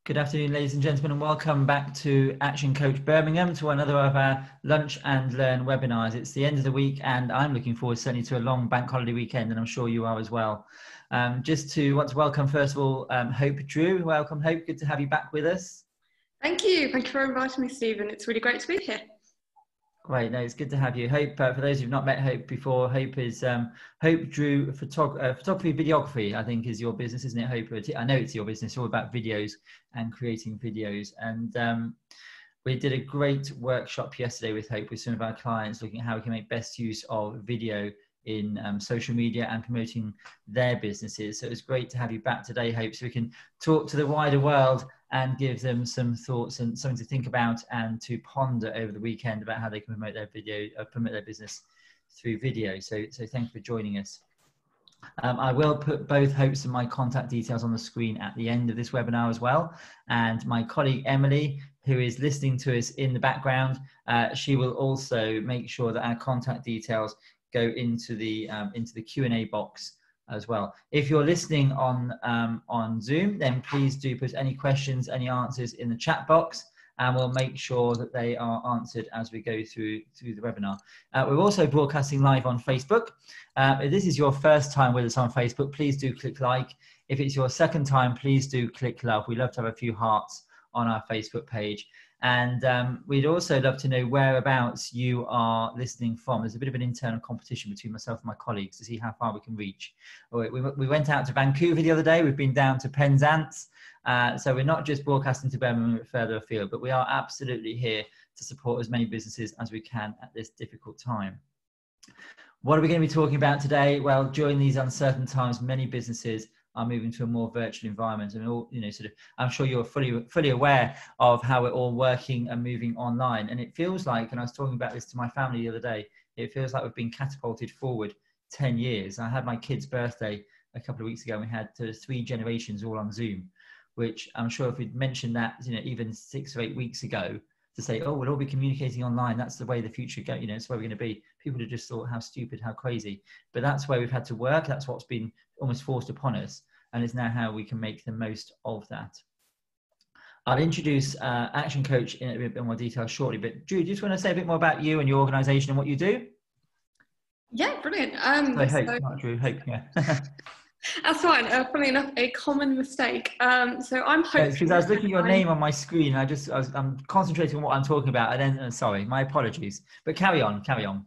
Good afternoon, ladies and gentlemen, and welcome back to Action Coach Birmingham to another of our Lunch and Learn webinars. It's the end of the week, and I'm looking forward certainly to a long bank holiday weekend, and I'm sure you are as well. Just to want to welcome, first of all, Hope Drew. Welcome, Hope. Good to have you back with us. Thank you. Thank you for inviting me, Stephen. It's really great to be here. Great, no, it's good to have you. Hope, for those who've not met Hope before, Hope is Hope Drew Photography Videography, I think is your business, isn't it, Hope? I know it's your business, all about videos and creating videos. And we did a great workshop yesterday with Hope with some of our clients, looking at how we can make best use of video in social media and promoting their businesses. So it was great to have you back today, Hope, so we can talk to the wider world and give them some thoughts and something to think about and to ponder over the weekend about how they can promote their promote their business through video. So thank you for joining us. I will put both Hope's and my contact details on the screen at the end of this webinar as well. And my colleague Emily, who is listening to us in the background, she will also make sure that our contact details go into the Q&A box as well. If you're listening on Zoom, then please do put any questions, any answers in the chat box, and we'll make sure that they are answered as we go through the webinar. We're also broadcasting live on Facebook. If this is your first time with us on Facebook, please do click like. If it's your second time, please do click love. We love to have a few hearts on our Facebook page. And we'd also love to know whereabouts you are listening from. There's a bit of an internal competition between myself and my colleagues to see how far we can reach. We went out to Vancouver the other day. We've been down to Penzance. So we're not just broadcasting to Birmingham, but further afield, but we are absolutely here to support as many businesses as we can at this difficult time. What are we going to be talking about today? Well, during these uncertain times, many businesses are moving to a more virtual environment, and all, I'm sure you're fully aware of how we're all working and moving online. And it feels like, and I was talking about this to my family the other day, it feels like we've been catapulted forward 10 years. I had my kid's birthday a couple of weeks ago, and we had 3 generations all on Zoom, which I'm sure if we'd mentioned that, even 6 or 8 weeks ago, to say, oh, we'll all be communicating online, that's the way the future goes, it's where we're going to be. People would have just thought, how stupid, how crazy. But that's where we've had to work. That's what's been almost forced upon us. And it's now how we can make the most of that. I'll introduce Action Coach in a bit more detail shortly. But Drew, do you just want to say a bit more about you and your organisation and what you do? Yeah, brilliant. Not Drew, Hope, yeah. That's fine. Funny enough, a common mistake. So I'm Hope. Because I was looking at your name on my screen, and I'm concentrating on what I'm talking about, and then sorry, my apologies. But carry on.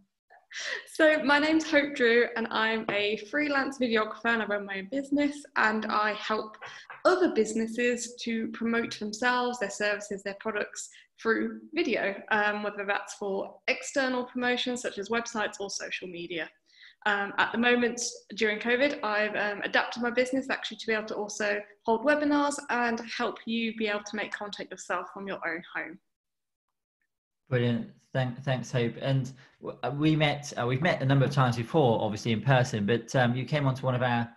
So my name's Hope Drew, and I'm a freelance videographer, and I run my own business, and I help other businesses to promote themselves, their services, their products through video, whether that's for external promotions such as websites or social media. At the moment, during COVID, I've adapted my business actually to be able to also hold webinars and help you be able to make content yourself from your own home. Brilliant. Thanks, Hope. And we've met a number of times before, obviously in person, but you came onto one of our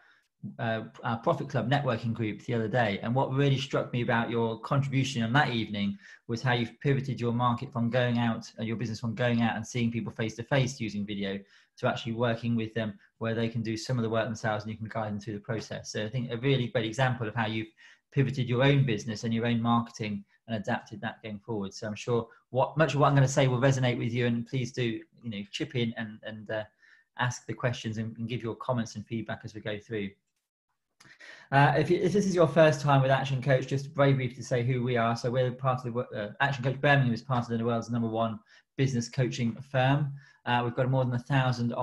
Profit Club networking group the other day. And what really struck me about your contribution on that evening was how you've pivoted your market from going out, your business from going out and seeing people face to face using video to actually working with them where they can do some of the work themselves and you can guide them through the process. So I think a really great example of how you've pivoted your own business and your own marketing and adapted that going forward. So I'm sure much of what I'm going to say will resonate with you, and please do chip in and ask the questions and give your comments and feedback as we go through. If this is your first time with Action Coach, just very briefly to say who we are. So we're part of the Action Coach Birmingham is part of the world's #1 business coaching firm. We've got more than 1,000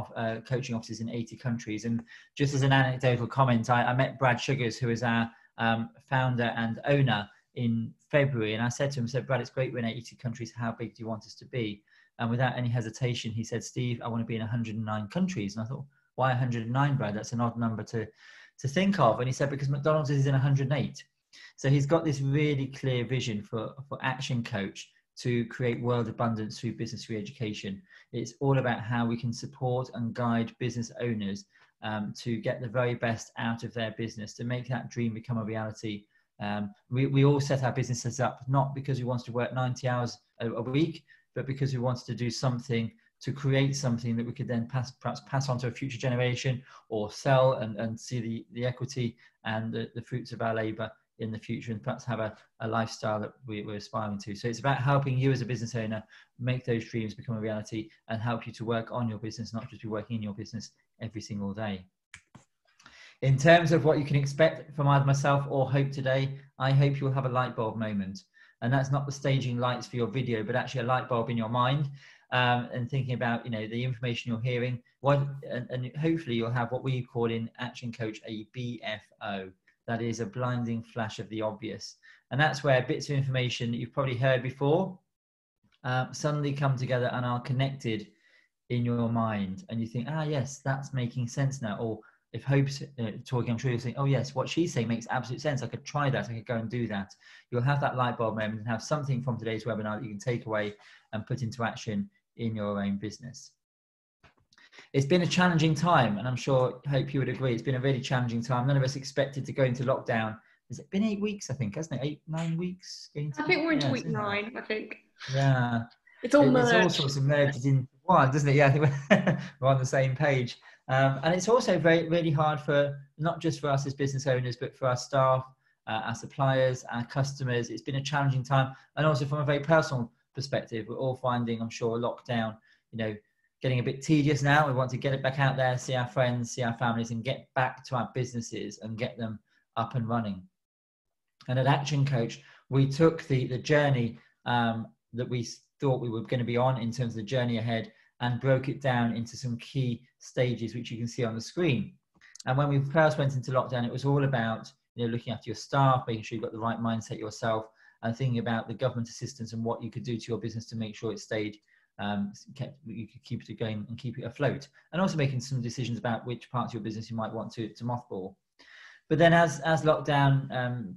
coaching offices in 80 countries. And just as an anecdotal comment, I met Brad Sugars, who is our founder and owner, in February. And I said to him, Brad, it's great we're in 80 countries. How big do you want us to be? And without any hesitation, he said, Steve, I want to be in 109 countries. And I thought, why 109, Brad? That's an odd number to think of. And he said, because McDonald's is in 108. So he's got this really clear vision for Action Coach to create world abundance through business re-education. It's all about how we can support and guide business owners to get the very best out of their business, to make that dream become a reality. We all set our businesses up not because we wanted to work 90 hours a week, but because we wanted to do something, to create something that we could then perhaps pass on to a future generation or sell and see the equity and the fruits of our labor in the future and perhaps have a lifestyle that we're aspiring to. So it's about helping you as a business owner make those dreams become a reality and help you to work on your business, not just be working in your business every single day. In terms of what you can expect from either myself or Hope today, I hope you'll have a light bulb moment. And that's not the staging lights for your video, but actually a light bulb in your mind, and thinking about, the information you're hearing. And hopefully you'll have what we call in Action Coach a BFO. That is a blinding flash of the obvious. And that's where bits of information that you've probably heard before suddenly come together and are connected in your mind. And you think, yes, that's making sense now. Or if Hope's talking, I'm sure you'll think, oh yes, what she's saying makes absolute sense. I could try that. I could go and do that. You'll have that light bulb moment and have something from today's webinar that you can take away and put into action in your own business. It's been a challenging time, and I'm sure, Hope, you would agree, it's been a really challenging time. None of us expected to go into lockdown. Has it been 8 weeks, I think, hasn't it? 9 weeks? I think we're into week 9, I think. Yeah. It's all It's all sorts of merged into one, doesn't it? Yeah, I think we're on the same page. And it's also really hard for, not just for us as business owners, but for our staff, our suppliers, our customers. It's been a challenging time. And also from a very personal perspective, we're all finding, I'm sure, lockdown, getting a bit tedious now. We want to get it back out there, see our friends, see our families, and get back to our businesses and get them up and running. And at Action Coach, we took the journey that we thought we were going to be on in terms of the journey ahead and broke it down into some key stages, which you can see on the screen. And when we first went into lockdown, it was all about looking after your staff, making sure you've got the right mindset yourself, and thinking about the government assistance and what you could do to your business to make sure it stayed, you could keep it going and keep it afloat, and also making some decisions about which parts of your business you might want to mothball. But then as lockdown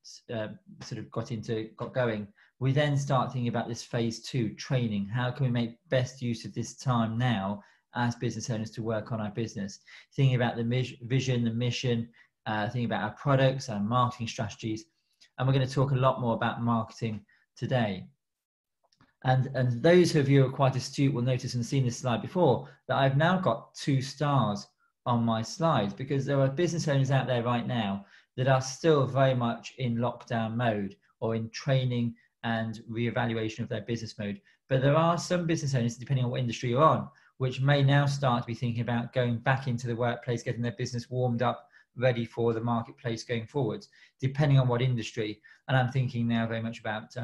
sort of got going, we then start thinking about this phase 2, training. How can we make best use of this time now as business owners to work on our business? Thinking about the vision, the mission, thinking about our products, our marketing strategies. And we're going to talk a lot more about marketing today. And those of you who are quite astute will notice and seen this slide before that I've now got 2 stars on my slides, because there are business owners out there right now that are still very much in lockdown mode or in training and reevaluation of their business mode. But there are some business owners, depending on what industry you're on, which may now start to be thinking about going back into the workplace, getting their business warmed up, ready for the marketplace going forwards, depending on what industry. And I'm thinking now very much about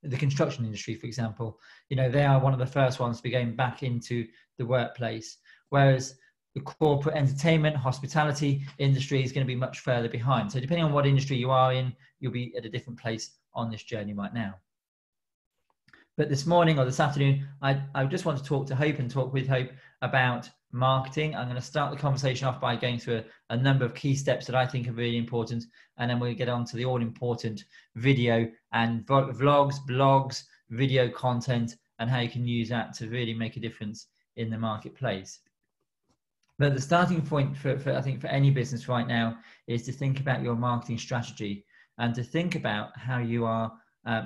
the construction industry, for example. They are one of the first ones to be going back into the workplace, whereas the corporate entertainment, hospitality industry is going to be much further behind. So depending on what industry you are in, you'll be at a different place on this journey right now. But this morning or this afternoon, I just want to talk to Hope and talk with Hope about marketing. I'm going to start the conversation off by going through a number of key steps that I think are really important, and then we'll get on to the all-important video and vlogs, blogs, video content, and how you can use that to really make a difference in the marketplace. But the starting point I think for any business right now is to think about your marketing strategy and to think about how you are,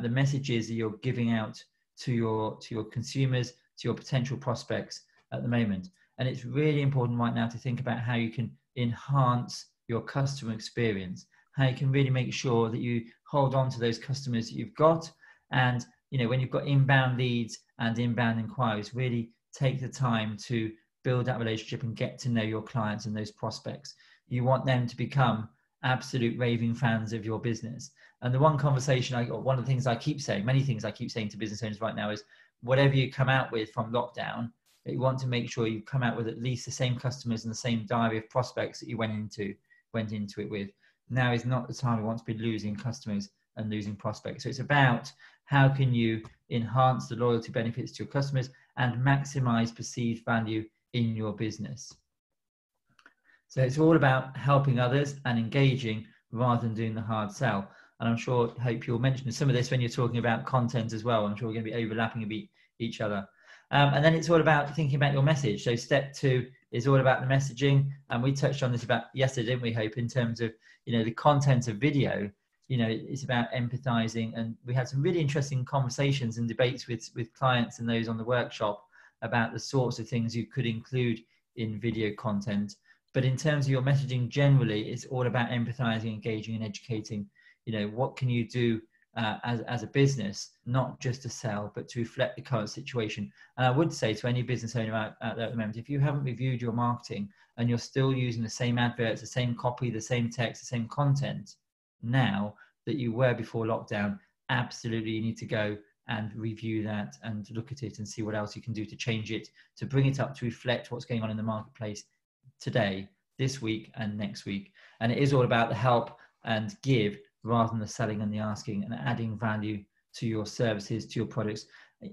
the messages that you're giving out to your consumers, to your potential prospects at the moment. And it's really important right now to think about how you can enhance your customer experience, how you can really make sure that you hold on to those customers that you've got. And, when you've got inbound leads and inbound inquiries, really take the time to build that relationship and get to know your clients and those prospects. You want them to become absolute raving fans of your business. And the one one of the things I keep saying, many things I keep saying to business owners right now is, whatever you come out with from lockdown, you want to make sure you come out with at least the same customers and the same diary of prospects that you went into it with. Now is not the time we want to be losing customers and losing prospects. So it's about how can you enhance the loyalty benefits to your customers and maximize perceived value in your business. So it's all about helping others and engaging rather than doing the hard sell. And I'm sure, Hope, you'll mention some of this when you're talking about content as well. I'm sure we're going to be overlapping each other. And then it's all about thinking about your message. So step 2 is all about the messaging. And we touched on this about yesterday, didn't we, Hope, in terms of, the content of video. It's about empathizing. And we had some really interesting conversations and debates with clients and those on the workshop about the sorts of things you could include in video content. But in terms of your messaging generally, it's all about empathizing, engaging, and educating. What can you do as a business, not just to sell, but to reflect the current situation. And I would say to any business owner out there at the moment, if you haven't reviewed your marketing and you're still using the same adverts, the same copy, the same text, the same content now that you were before lockdown, absolutely you need to go and review that and look at it and see what else you can do to change it, to bring it up to reflect what's going on in the marketplace today, this week, and next week. And it is all about the help and give rather than the selling and the asking, and adding value to your services, to your products.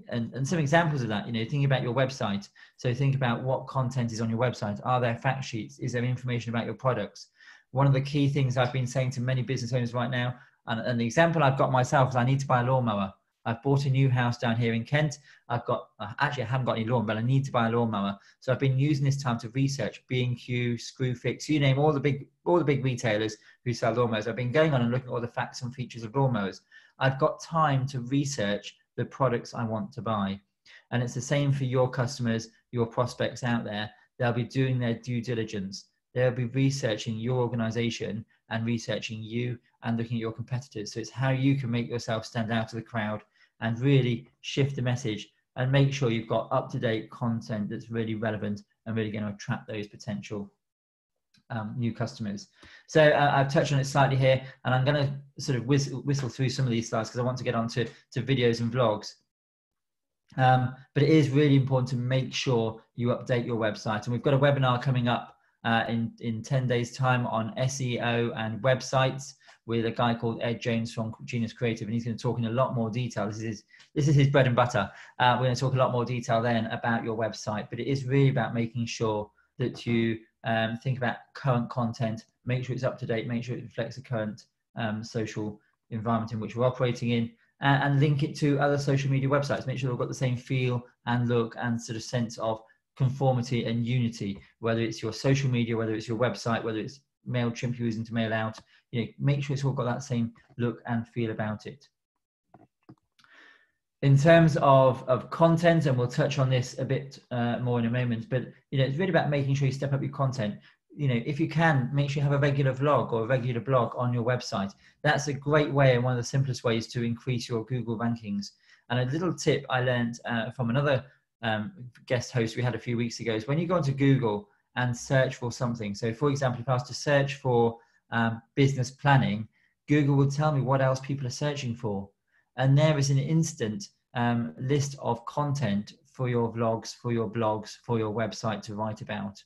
And some examples of that, think about your website. So think about what content is on your website. Are there fact sheets? Is there information about your products? One of the key things I've been saying to many business owners right now, and the example I've got myself is I need to buy a lawnmower. I've bought a new house down here in Kent. I haven't got any lawn, but I need to buy a lawnmower. So I've been using this time to research B&Q, Screwfix, you name all the big retailers who sell lawnmowers. I've been going on and looking at all the facts and features of lawnmowers. I've got time to research the products I want to buy. And it's the same for your customers, your prospects out there. They'll be doing their due diligence. They'll be researching your organization and researching you and looking at your competitors. So it's how you can make yourself stand out of the crowd and really shift the message and make sure you've got up-to-date content that's really relevant and really going to attract those potential new customers. So I've touched on it slightly here, and I'm going to sort of whistle through some of these slides because I want to get on to videos and vlogs. But it is really important to make sure you update your website. And we've got a webinar coming up in 10 days time on SEO and websites with a guy called Ed Jones from Genius Creative, and he's going to talk in a lot more detail. This is his bread and butter. We're going to talk a lot more detail then about your website, but it is really about making sure that you think about current content, make sure it's up to date, make sure it reflects the current social environment in which we're operating in, and link it to other social media websites. Make sure they've got the same feel and look and sort of sense of conformity and unity, whether it's your social media, whether it's your website, whether it's MailChimp you're using to mail out. Make sure it's all got that same look and feel about it. In terms of content, and we'll touch on this a bit more in a moment, but it's really about making sure you step up your content. If you can, make sure you have a regular vlog or a regular blog on your website. That's a great way and one of the simplest ways to increase your Google rankings. And a little tip I learned from another guest host we had a few weeks ago is when you go onto Google and search for something. So for example, if I was to search for business planning, Google will tell me what else people are searching for. And there is an instant list of content for your vlogs, for your blogs, for your website to write about.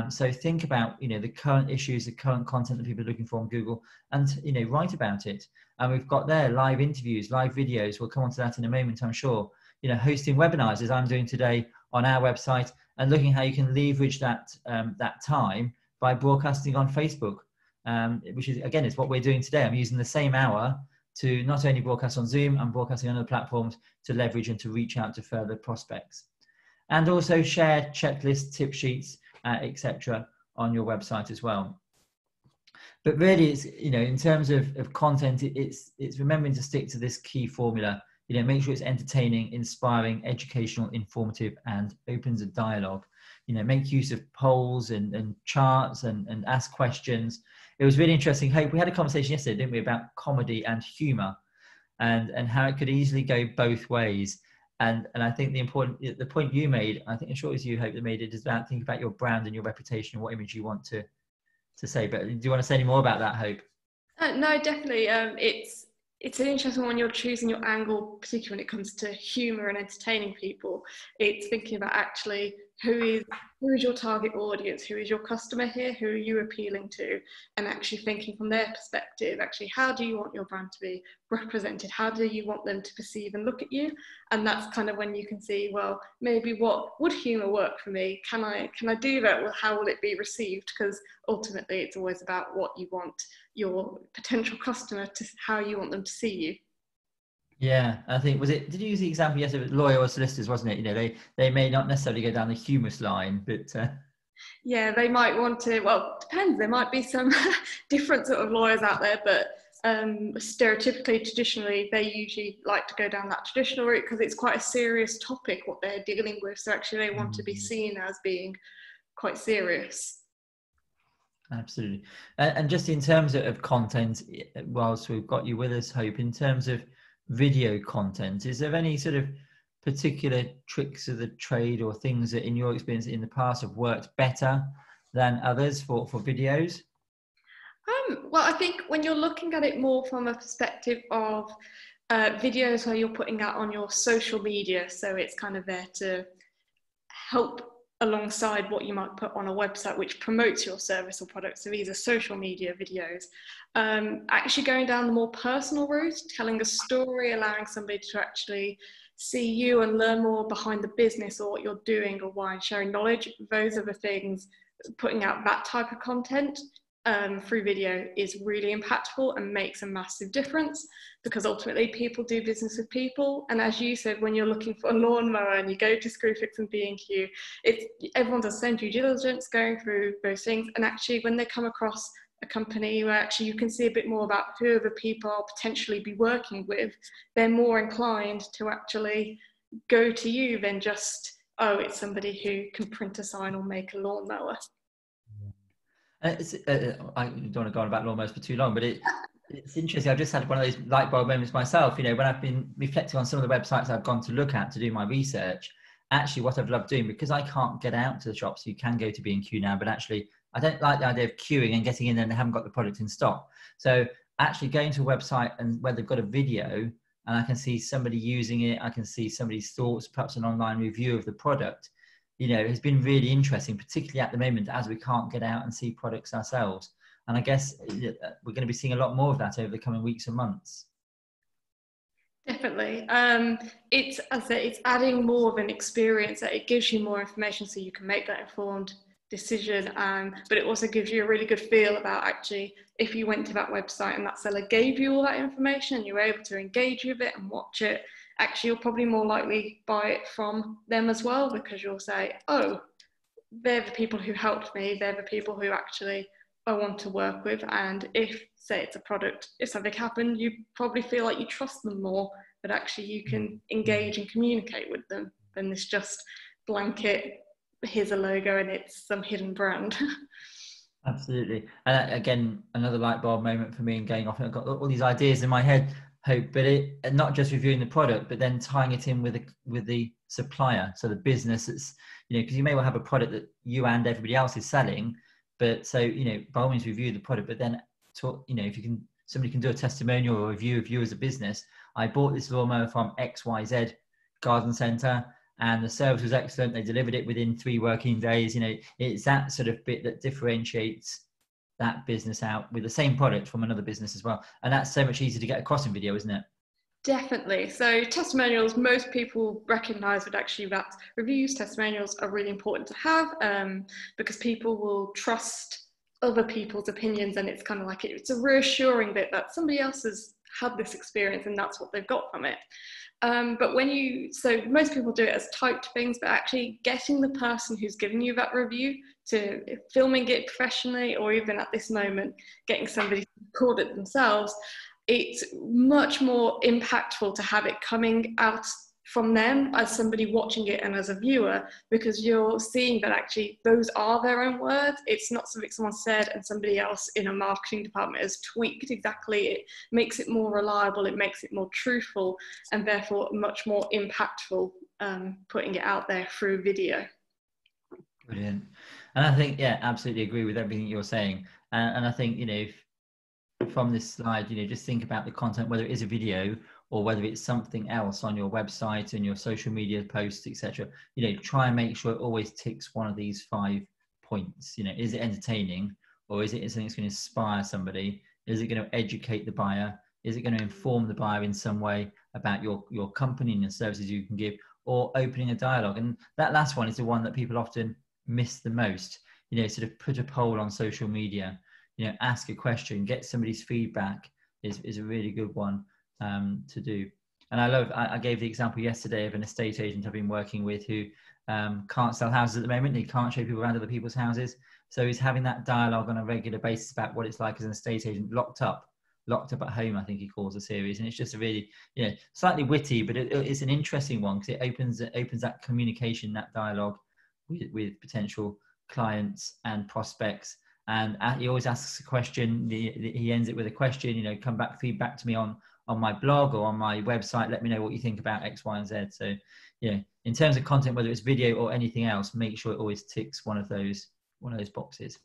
So think about, the current issues, the current content that people are looking for on Google, and, write about it. And we've got there live interviews, live videos. We'll come on to that in a moment, I'm sure. Hosting webinars as I'm doing today on our website, and looking how you can leverage that time by broadcasting on Facebook, which is, again, is what we're doing today. I'm using the same hour to not only broadcast on Zoom, I'm broadcasting on other platforms to leverage and to reach out to further prospects. And also share checklists, tip sheets, etc. on your website as well. But really, it's, in terms of content, it's remembering to stick to this key formula. Make sure it's entertaining, inspiring, educational, informative, and opens a dialogue. Make use of polls and charts and ask questions. It was really interesting. Hope, we had a conversation yesterday, didn't we, about comedy and humor and how it could easily go both ways. And I think the point you made, I'm sure it was you, Hope, that made it, is about thinking about your brand and your reputation and what image you want to say. But do you want to say any more about that, Hope? No, definitely. It's an interesting one when you're choosing your angle, particularly when it comes to humour and entertaining people. It's thinking about actually who is your target audience, who is your customer here, who are you appealing to, and actually thinking from their perspective, actually, how do you want your brand to be represented? How do you want them to perceive and look at you? And that's kind of when you can see, well, maybe what would humour work for me? Can I do that? Well, how will it be received? Because ultimately it's always about what you want your potential customer to, how you want them to see you. Yeah, I think, did you use the example yesterday with lawyer or solicitors, wasn't it? They may not necessarily go down the humorous line, but yeah, they might want to, well, it depends. There might be some different sort of lawyers out there, but stereotypically, traditionally, they usually like to go down that traditional route because it's quite a serious topic what they're dealing with. So actually they want to be seen as being quite serious. Absolutely. And just in terms of content, whilst we've got you with us, Hope, in terms of video content, is there any sort of particular tricks of the trade or things that in your experience in the past have worked better than others for videos? Well, I think when you're looking at it more from a perspective of videos where you're putting out on your social media, so it's kind of there to help alongside what you might put on a website which promotes your service or product. So these are social media videos. Actually going down the more personal route, telling a story, allowing somebody to actually see you and learn more behind the business or what you're doing or why, and sharing knowledge. Those are the things, putting out that type of content through video is really impactful and makes a massive difference, because ultimately people do business with people. And as you said, when you're looking for a lawnmower and you go to Screwfix and B&Q, everyone does send due diligence going through those things. And actually when they come across a company where actually you can see a bit more about who the people are potentially be working with, they're more inclined to actually go to you than just, oh, it's somebody who can print a sign or make a lawnmower. I don't want to go on about lawnmowers for too long, but it's interesting. I've just had one of those light bulb moments myself. You know, when I've been reflecting on some of the websites I've gone to look at to do my research, actually what I've loved doing, because I can't get out to the shops, you can go to B&Q now, but actually I don't like the idea of queuing and getting in and they haven't got the product in stock. So actually going to a website and where they've got a video and I can see somebody using it, I can see somebody's thoughts, perhaps an online review of the product, you know, has been really interesting, particularly at the moment as we can't get out and see products ourselves. And I guess we're going to be seeing a lot more of that over the coming weeks and months. Definitely. It's, as I say, it's adding more of an experience, that it gives you more information so you can make that informed decision. But it also gives you a really good feel about actually, if you went to that website and that seller gave you all that information and you were able to engage with it and watch it, actually you'll probably more likely buy it from them as well, because you'll say, oh, they're the people who helped me, they're the people who actually I want to work with. And if, say, it's a product, if something happened, you probably feel like you trust them more, but actually you can engage and communicate with them than this just blanket, here's a logo and it's some hidden brand. Absolutely. And again, another light bulb moment for me and going off. I've got all these ideas in my head, Hope, but and not just reviewing the product, but then tying it in with the supplier. So the business that's, you know, because you may well have a product that you and everybody else is selling, but so, you know, by all means review the product, but then talk, you know, if you can, somebody can do a testimonial or review of you as a business. I bought this lawnmower from XYZ garden center and the service was excellent. They delivered it within 3 working days. You know, it's that sort of bit that differentiates that business out with the same product from another business as well. And that's so much easier to get across in video, isn't it? Definitely. So testimonials, most people recognize that actually that reviews, testimonials are really important to have, because people will trust other people's opinions, and it's kind of like it's a reassuring bit that somebody else has had this experience and that's what they've got from it. But so most people do it as typed things, but actually getting the person who's giving you that review to filming it professionally, or even at this moment, getting somebody to record it themselves, it's much more impactful to have it coming out from them as somebody watching it and as a viewer, because you're seeing that actually those are their own words. It's not something someone said and somebody else in a marketing department has tweaked exactly. It makes it more reliable, it makes it more truthful, and therefore much more impactful, putting it out there through video. Brilliant. And I think, yeah, absolutely agree with everything you're saying. And I think, you know, from this slide, you know, just think about the content, whether it is a video or whether it's something else on your website and your social media posts, etc. You know, try and make sure it always ticks one of these 5 points. You know, is it entertaining, or is it something that's going to inspire somebody? Is it going to educate the buyer? Is it going to inform the buyer in some way about your company and the services you can give, or opening a dialogue? And that last one is the one that people often miss the most. You know, sort of put a poll on social media, you know, ask a question, get somebody's feedback is a really good one to do. And I gave the example yesterday of an estate agent I've been working with who can't sell houses at the moment. He can't show people around other people's houses. So he's having that dialogue on a regular basis about what it's like as an estate agent, locked up at home, I think he calls the series. And it's just a really, you know, slightly witty, but it's an interesting one because it opens that communication, that dialogue with potential clients and prospects. and he always asks a question. He ends it with a question, you know, feedback to me on my blog or on my website. Let me know what you think about X, Y, and Z. So, you know, in terms of content, whether it's video or anything else, make sure it always ticks one of those boxes.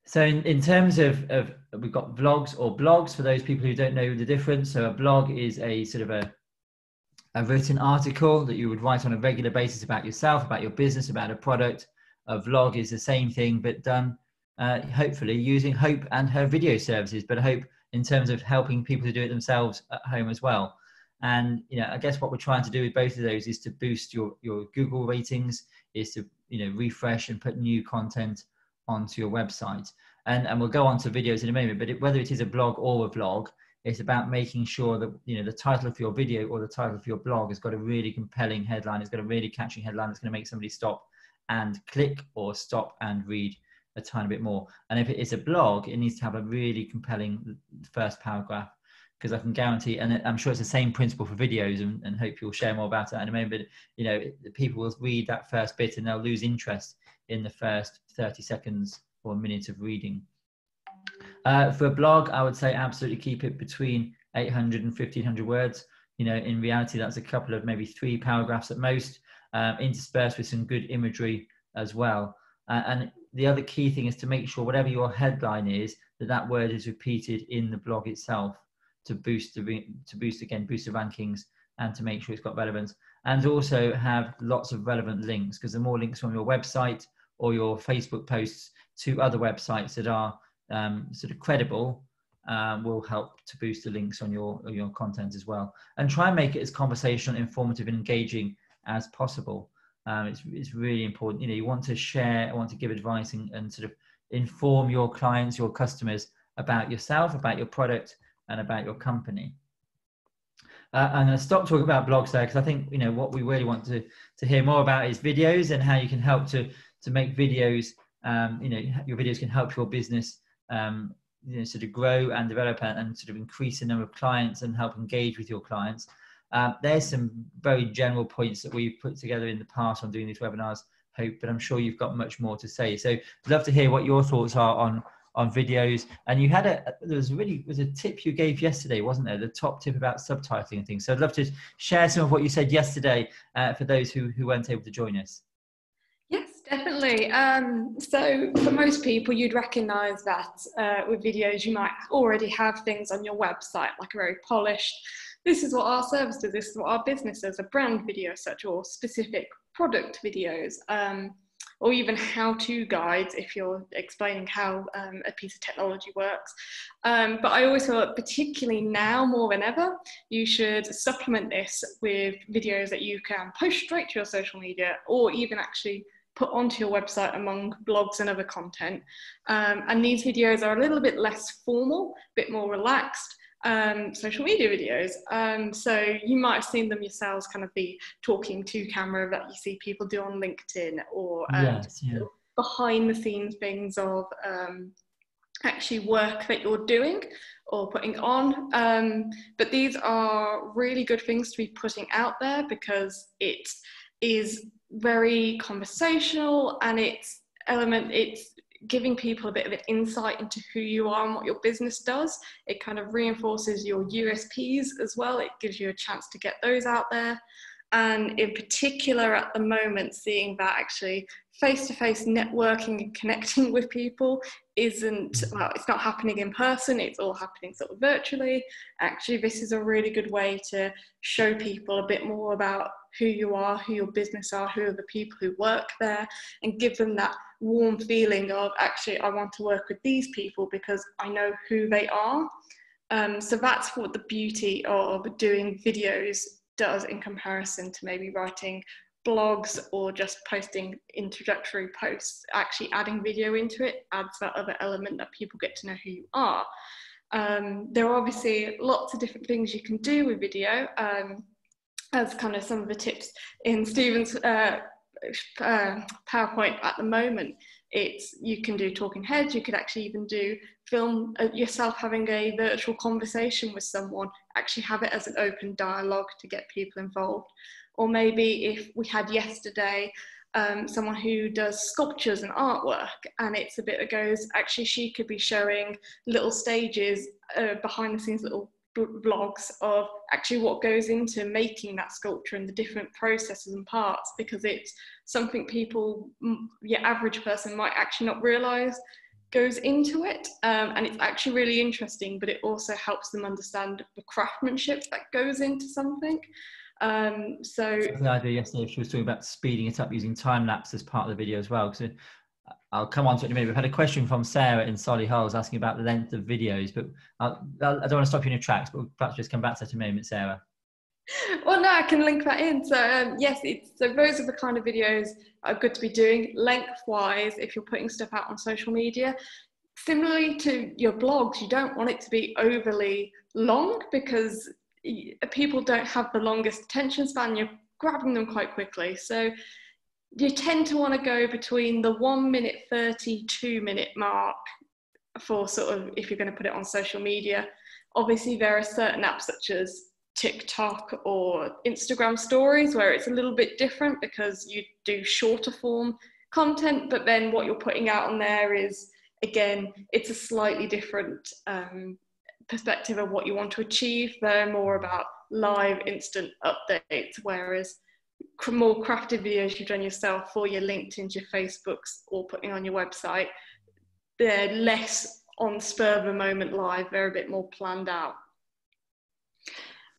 So in terms of we've got vlogs or blogs for those people who don't know the difference. So a blog is a sort of a written article that you would write on a regular basis about yourself, about your business, about a product. A vlog is the same thing, but done hopefully using Hope and her video services, but Hope in terms of helping people to do it themselves at home as well. And, you know, I guess what we're trying to do with both of those is to boost your Google ratings, is to, you know, refresh and put new content onto your website. And we'll go on to videos in a moment, but whether it is a blog or a vlog, it's about making sure that, you know, the title of your video or the title of your blog has got a really compelling headline. It's got a really catchy headline that's going to make somebody stop and click or stop and read a tiny bit more. And if it is a blog, it needs to have a really compelling first paragraph, because I can guarantee, and I'm sure it's the same principle for videos, and hope you'll share more about it in a moment, but, you know, people will read that first bit and they'll lose interest in the first 30 seconds or a minute of reading. For a blog, I would say absolutely keep it between 800 and 1500 words. You know, in reality, that's a couple of maybe 3 paragraphs at most, interspersed with some good imagery as well. And the other key thing is to make sure whatever your headline is, that word is repeated in the blog itself to boost the rankings and to make sure it's got relevance. And also have lots of relevant links, because the more links from your website or your Facebook posts to other websites that are sort of credible will help to boost the links on your content as well. And try and make it as conversational, informative, and engaging as possible. It's really important. You know, you want to share, want to give advice and sort of inform your clients, your customers about yourself, about your product, and about your company. I'm going to stop talking about blogs there, because I think, you know, what we really want to hear more about is videos, and how you can help to make videos. You know, your videos can help your business you know, sort of grow and develop and sort of increase the number of clients and help engage with your clients. There's some very general points that we've put together in the past on doing these webinars, Hope, but I'm sure you've got much more to say. So I'd love to hear what your thoughts are on videos. And you had there was a tip you gave yesterday, wasn't there? The top tip about subtitling and things. So I'd love to share some of what you said yesterday for those who weren't able to join us. Yes, definitely. So for most people, you'd recognise that with videos, you might already have things on your website, like a very polished, this is what our service does, this is what our business does, a brand video such, or specific product videos, or even how-to guides if you're explaining how a piece of technology works. But I always feel that particularly now more than ever, you should supplement this with videos that you can post straight to your social media, or even actually put onto your website among blogs and other content. And these videos are a little bit less formal, a bit more relaxed, social media videos. So you might have seen them yourselves, kind of the talking to camera that you see people do on LinkedIn, or Yes, yeah. behind the scenes things of actually work that you're doing or putting on. But these are really good things to be putting out there, because it is very conversational, and it's giving people a bit of an insight into who you are and what your business does. It kind of reinforces your USPs as well. It gives you a chance to get those out there. And in particular at the moment, seeing that actually face-to-face networking and connecting with people isn't, well, it's not happening in person, it's all happening sort of virtually. Actually, this is a really good way to show people a bit more about who you are, who your business are, who are the people who work there, and give them that warm feeling of, actually, I want to work with these people because I know who they are. So that's what the beauty of doing videos does in comparison to maybe writing blogs or just posting introductory posts. Actually adding video into it adds that other element that people get to know who you are. There are obviously lots of different things you can do with video, as kind of some of the tips in Stephen's PowerPoint at the moment. You can do talking heads, you could actually even do film yourself having a virtual conversation with someone, actually have it as an open dialogue to get people involved. Or maybe if we had yesterday someone who does sculptures and artwork, and it's a bit that goes, actually she could be showing little stages, behind the scenes little vlogs of actually what goes into making that sculpture and the different processes and parts, because it's something people, your average person, might actually not realize goes into it, and it's actually really interesting, but it also helps them understand the craftsmanship that goes into something. Something I did yesterday, she was talking about speeding it up using time lapse as part of the video as well. So I'll come on to it in a minute. We've had a question from Sarah in Solihull asking about the length of videos, but I don't want to stop you in your tracks, but we'll perhaps just come back to that in a moment, Sarah. Well, no, I can link that in. So yes, so those are the kind of videos are good to be doing lengthwise if you're putting stuff out on social media. Similarly to your blogs, you don't want it to be overly long, because people don't have the longest attention span. You're grabbing them quite quickly. So you tend to want to go between the 1 minute 30, 2 minute mark for sort of, if you're going to put it on social media. Obviously, there are certain apps such as TikTok or Instagram stories where it's a little bit different, because you do shorter form content, but then what you're putting out on there is, again, it's a slightly different perspective of what you want to achieve. They're more about live instant updates, whereas more crafted videos you've done yourself for your LinkedIn's, your Facebooks, or putting on your website, they're less on spur of the moment live, they're a bit more planned out.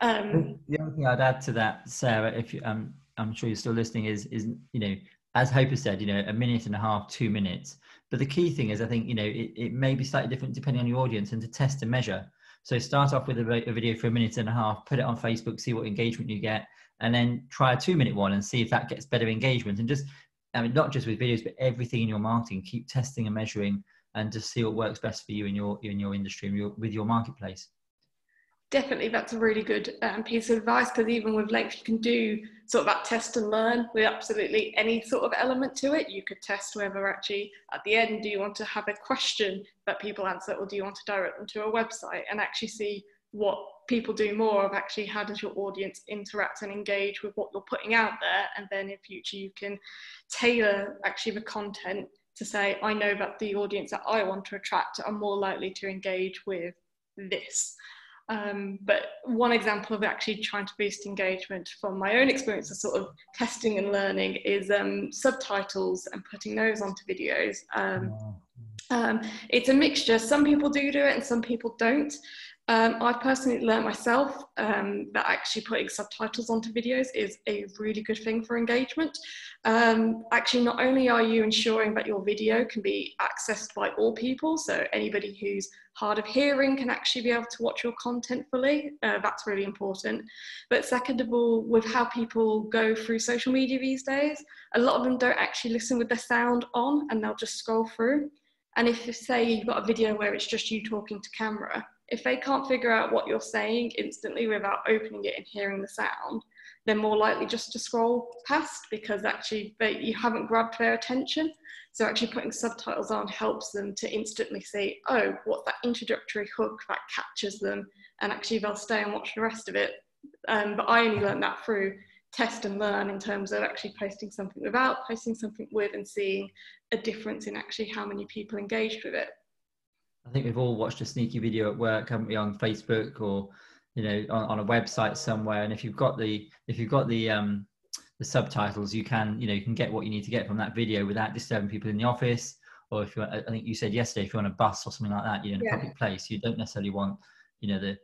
The other thing I'd add to that, Sarah, if you, I'm sure you're still listening, is as Hope has said, 1.5 minutes, 2 minutes. But the key thing is, I think, it may be slightly different depending on your audience, and to test and measure. So start off with a video for 1.5 minutes, put it on Facebook, see what engagement you get, and then try a 2 minute one and see if that gets better engagement. And just, not just with videos, but everything in your marketing, keep testing and measuring, and just see what works best for you in your industry and with your marketplace. Definitely, that's a really good piece of advice, because even with length, you can do sort of that test and learn with absolutely any sort of element to it. You could test whether actually at the end, do you want to have a question that people answer, or do you want to direct them to a website, and actually see what people do more of, actually how does your audience interact and engage with what you're putting out there. And then in future you can tailor actually the content to say, I know that the audience that I want to attract are more likely to engage with this. But one example of actually trying to boost engagement from my own experience of sort of testing and learning is subtitles and putting those onto videos. It's a mixture. Some people do it and some people don't. I've personally learned myself that actually putting subtitles onto videos is a really good thing for engagement. Actually, not only are you ensuring that your video can be accessed by all people, so anybody who's hard of hearing can actually be able to watch your content fully. That's really important. But second of all, with how people go through social media these days, a lot of them don't actually listen with the sound on, and they'll just scroll through. And if, say, you've got a video where it's just you talking to camera, if they can't figure out what you're saying instantly without opening it and hearing the sound, they're more likely just to scroll past, because actually you haven't grabbed their attention. So actually putting subtitles on helps them to instantly see, oh, what's that introductory hook that catches them, and actually they'll stay and watch the rest of it. But I only learned that through test and learn, in terms of actually posting something without, posting something with, and seeing a difference in actually how many people engaged with it. I think we've all watched a sneaky video at work, haven't we, on Facebook or on a website somewhere. And if you've got the subtitles, you can get what you need to get from that video without disturbing people in the office. Or if you're, I think you said yesterday, if you're on a bus or something like that, in a public place, you don't necessarily want the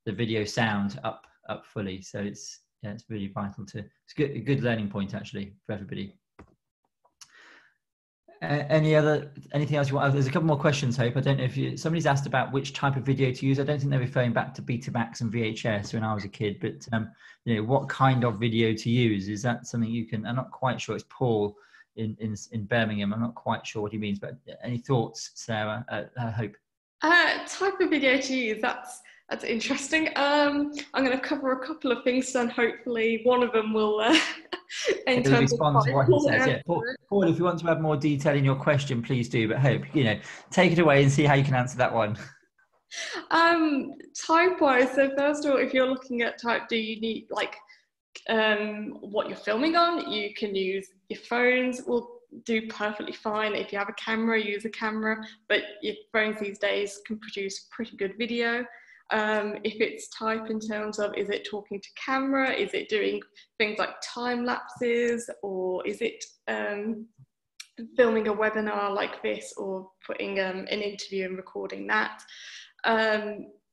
video sound up fully. So it's really vital it's a good learning point actually for everybody. Anything else you want? There's a couple more questions, Hope. I don't know if somebody's asked about which type of video to use. I don't think they're referring back to Betamax and VHS when I was a kid, but what kind of video to use? Is that something you can? I'm not quite sure. It's Paul in Birmingham. I'm not quite sure what he means, but any thoughts, Sarah? Hope. Type of video to use. That's interesting. I'm going to cover a couple of things, and hopefully one of them will respond to what he says. Yeah, Paul, if you want to have more detail in your question, please do. But Hope, take it away and see how you can answer that one. Type-wise, so first of all, if you're looking at type, do you need what you're filming on. You can use your phones, will do perfectly fine. If you have a camera, use a camera, but your phones these days can produce pretty good video. If it's type in terms of, is it talking to camera, is it doing things like time lapses, or is it filming a webinar like this, or putting an interview and recording that,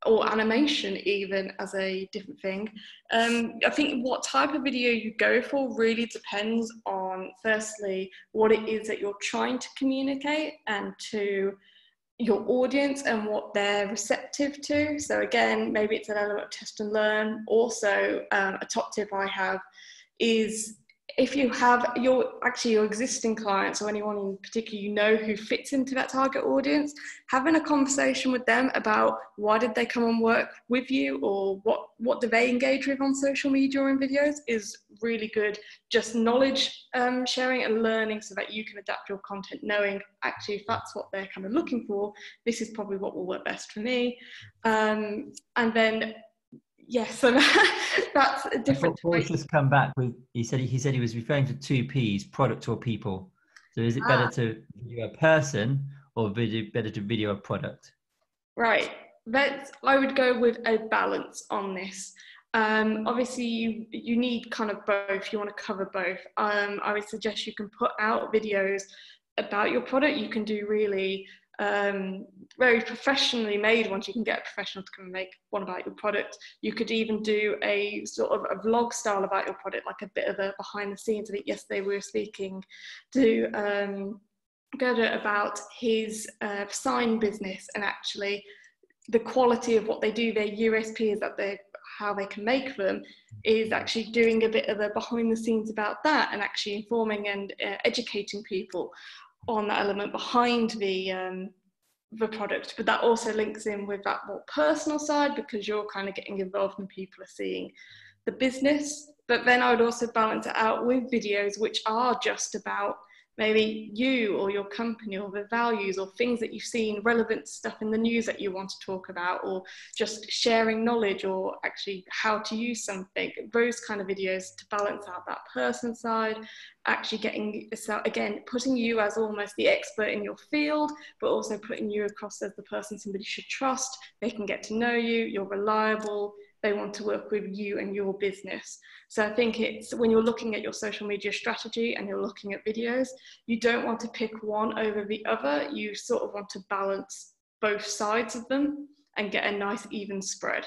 or animation even as a different thing. I think what type of video you go for really depends on, firstly, what it is that you're trying to communicate, and to your audience and what they're receptive to. So again, maybe it's an element of test and learn. Also, a top tip I have is, if you have your existing clients, or anyone in particular you know who fits into that target audience, having a conversation with them about why did they come and work with you, or what do they engage with on social media or in videos, is really good. Just knowledge sharing and learning, so that you can adapt your content, knowing actually if that's what they're kind of looking for, this is probably what will work best for me. And then yes, so that's a different. Paul's just come back with, he said he was referring to 2 P's, product or people. So is it better to video a person, or better to video a product? Right. I would go with a balance on this. Obviously, you need kind of both. You want to cover both. I would suggest you can put out videos about your product. You can do really very professionally made ones. You can get a professional to come and make one about your product. You could even do a sort of a vlog style about your product, like a bit of a behind the scenes. I think yesterday we were speaking to Gerda about his sign business, and actually the quality of what they do, their USP is that how they can make them, is actually doing a bit of a behind the scenes about that, and actually informing and educating people on that element behind the product. But that also links in with that more personal side, because you're kind of getting involved and people are seeing the business. But then I would also balance it out with videos which are just about maybe you or your company, or the values, or things that you've seen, relevant stuff in the news that you want to talk about, or just sharing knowledge, or actually how to use something. Those kind of videos to balance out that person side, actually getting, again, putting you as almost the expert in your field, but also putting you across as the person somebody should trust. They can get to know you, you're reliable, they want to work with you and your business. So I think it's, when you're looking at your social media strategy and you're looking at videos, you don't want to pick one over the other. You sort of want to balance both sides of them and get a nice even spread.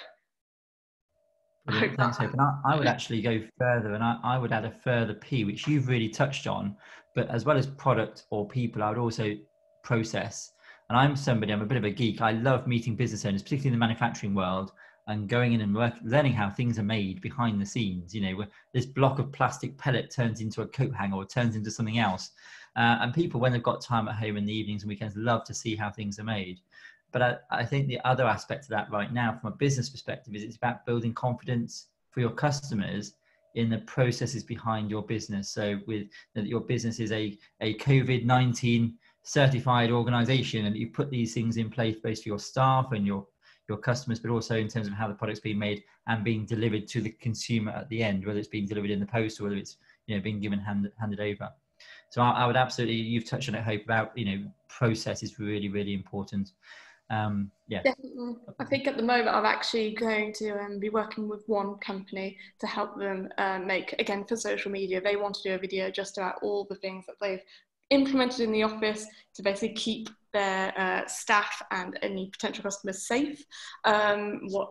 Thanks, Hope. And I would actually go further, and I would add a further P, which you've really touched on. But as well as product or people, I would also process. And I'm a bit of a geek. I love meeting business owners, particularly in the manufacturing world, and going in and learning how things are made behind the scenes. You know, where this block of plastic pellet turns into a coat hanger, or turns into something else. And people, when they've got time at home in the evenings and weekends, love to see how things are made. But I think the other aspect of that right now, from a business perspective, is it's about building confidence for your customers in the processes behind your business. So with that, your business is a COVID-19 certified organization, and you put these things in place both for your staff and your customers, but also in terms of how the product's being made and being delivered to the consumer at the end, whether it's being delivered in the post or whether it's, you know, being given handed over. So I would absolutely, you've touched on it, Hope, about, you know, process is really, really important. Yeah, definitely. I think at the moment I'm actually going to be working with one company to help them make, again, for social media, they want to do a video just about all the things that they've implemented in the office to basically keep their staff and any potential customers safe. What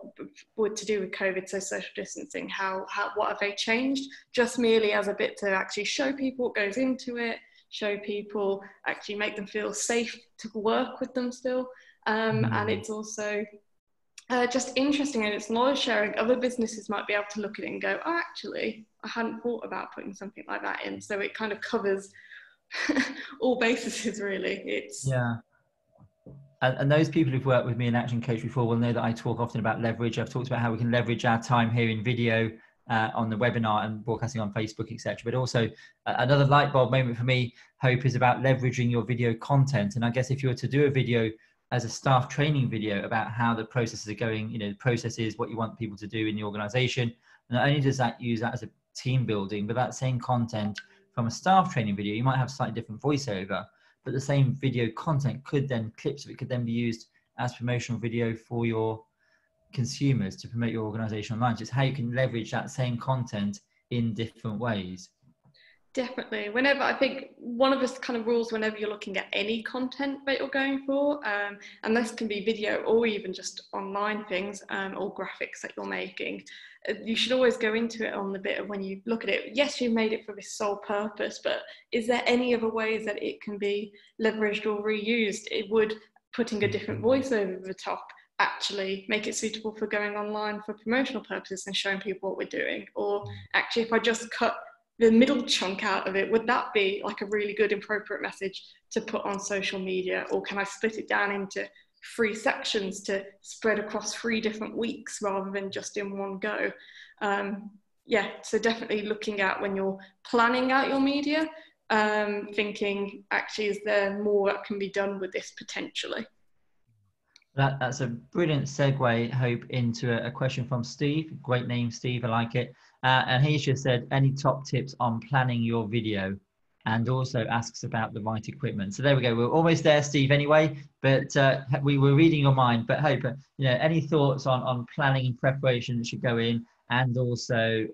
would to do with COVID, so social distancing, what have they changed? Just merely as a bit to actually show people what goes into it, show people, actually make them feel safe to work with them still. And it's also just interesting, and it's knowledge sharing. Other businesses might be able to look at it and go, oh, actually, I hadn't thought about putting something like that in. So it kind of covers all bases, really. Yeah. And those people who've worked with me in Action Coach before will know that I talk often about leverage. I've talked about how we can leverage our time here in video, on the webinar and broadcasting on Facebook, etc. But also another light bulb moment for me, Hope, is about leveraging your video content. And I guess if you were to do a video as a staff training video about how the processes are going, you know, the processes, what you want people to do in the organization, not only does that use that team building, but that same content from a staff training video, you might have slightly different voiceover, but the same video content could then, clips of it could then be used as promotional video for your consumers to promote your organization online. Just how you can leverage that same content in different ways. Definitely. Whenever, I think one of the kind of rules whenever you're looking at any content that you're going for, and this can be video or even just online things, or graphics that you're making, you should always go into it on the bit of when you look at it, yes, you've made it for this sole purpose, but is there any other ways that it can be leveraged or reused? It would, putting a different voice over the top, actually make it suitable for going online for promotional purposes and showing people what we're doing? Or actually, if I just cut the middle chunk out of it, would that be like a really good appropriate message to put on social media? Or can I split it down into 3 sections to spread across 3 different weeks rather than just in one go? Yeah, so definitely looking at when you're planning out your media, thinking actually, is there more that can be done with this potentially? That's a brilliant segue, Hope, into a question from Steve. Great name, Steve. I like it. And he's just said, any top tips on planning your video? And also asks about the right equipment. So there we go. We're almost there, Steve, anyway. But we were reading your mind. But Hope, any thoughts on planning and preparation that should go in? And also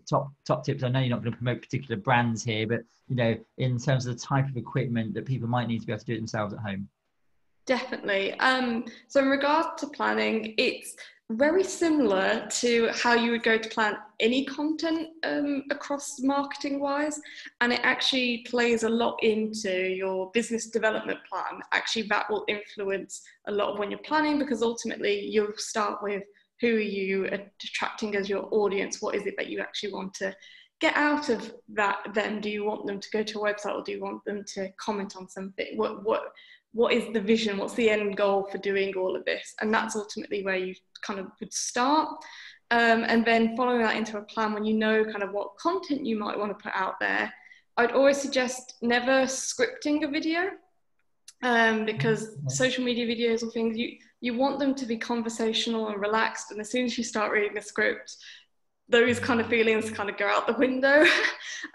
top tips. I know you're not going to promote particular brands here, but in terms of the type of equipment that people might need to be able to do it themselves at home. Definitely. So in regard to planning, it's very similar to how you would go to plan any content across marketing wise, and it actually plays a lot into your business development plan. Actually, that will influence a lot of when you're planning, because ultimately you'll start with who are you attracting as your audience, what is it that you actually want to get out of that then? Do you want them to go to a website, or do you want them to comment on something? What is the vision? What's the end goal for doing all of this? And that's ultimately where you kind of would start. And then following that into a plan, when you know kind of what content you might want to put out there, I'd always suggest never scripting a video, because social media videos or things, you want them to be conversational and relaxed. And as soon as you start reading a script, those kind of feelings kind of go out the window,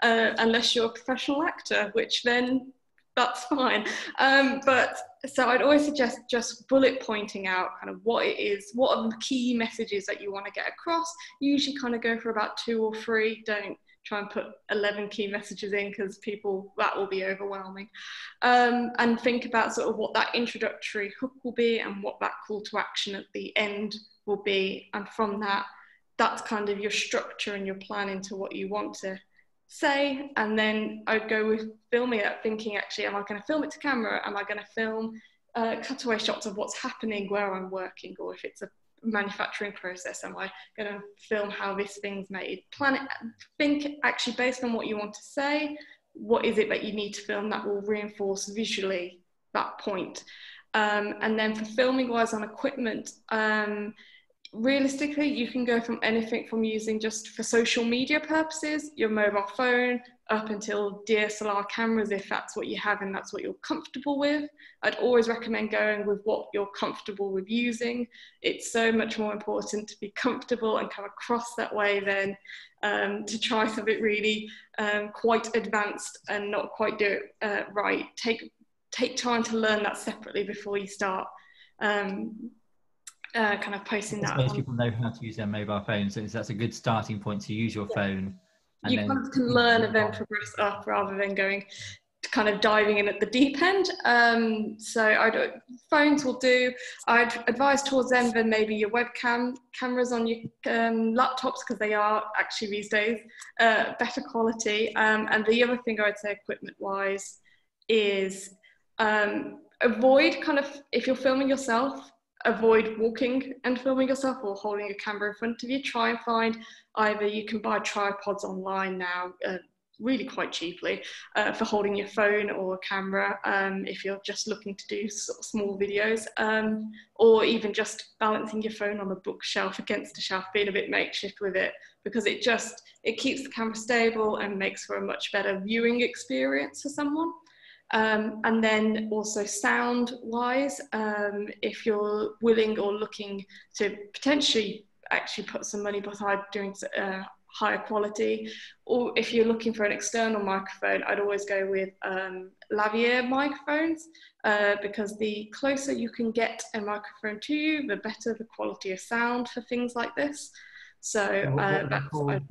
unless you're a professional actor, which then that's fine. But so I'd always suggest just bullet pointing out kind of what it is, what are the key messages that you want to get across. Usually kind of go for about 2 or 3. Don't try and put 11 key messages in, because that will be overwhelming. And think about sort of what that introductory hook will be and what that call to action at the end will be. And from that, that's kind of your structure and your plan into what you want to say. And then I'd go with filming it, thinking, actually, am I going to film it to camera? Am I going to film cutaway shots of what's happening where I'm working? Or if it's a manufacturing process, am I going to film how this thing's made? Plan it, think actually based on what you want to say, what is it that you need to film that will reinforce visually that point? And then for filming wise on equipment, realistically, you can go from anything from using just for social media purposes, your mobile phone, up until DSLR cameras, if that's what you have and that's what you're comfortable with. I'd always recommend going with what you're comfortable with using. It's so much more important to be comfortable and come across that way than to try something really quite advanced and not quite do it right. Take time to learn that separately before you start kind of posting that. Most people know how to use their mobile phone, so that's a good starting point to use your phone. And you kind of can learn and then progress up rather than going kind of diving in at the deep end. So phones will do. I'd advise towards them then maybe your webcam cameras on your laptops, because they are actually these days better quality. And the other thing I'd say equipment wise is avoid kind of, if you're filming yourself, avoid walking and filming yourself or holding a camera in front of you. Try and find, either you can buy tripods online now really quite cheaply for holding your phone or a camera if you're just looking to do sort of small videos, or even just balancing your phone on a bookshelf against a shelf, being a bit makeshift with it, because it keeps the camera stable and makes for a much better viewing experience for someone. And then also sound wise, if you're willing or looking to potentially actually put some money behind doing higher quality. Or if you're looking for an external microphone, I'd always go with lavalier microphones, because the closer you can get a microphone to you, the better the quality of sound for things like this. So What are they that's called?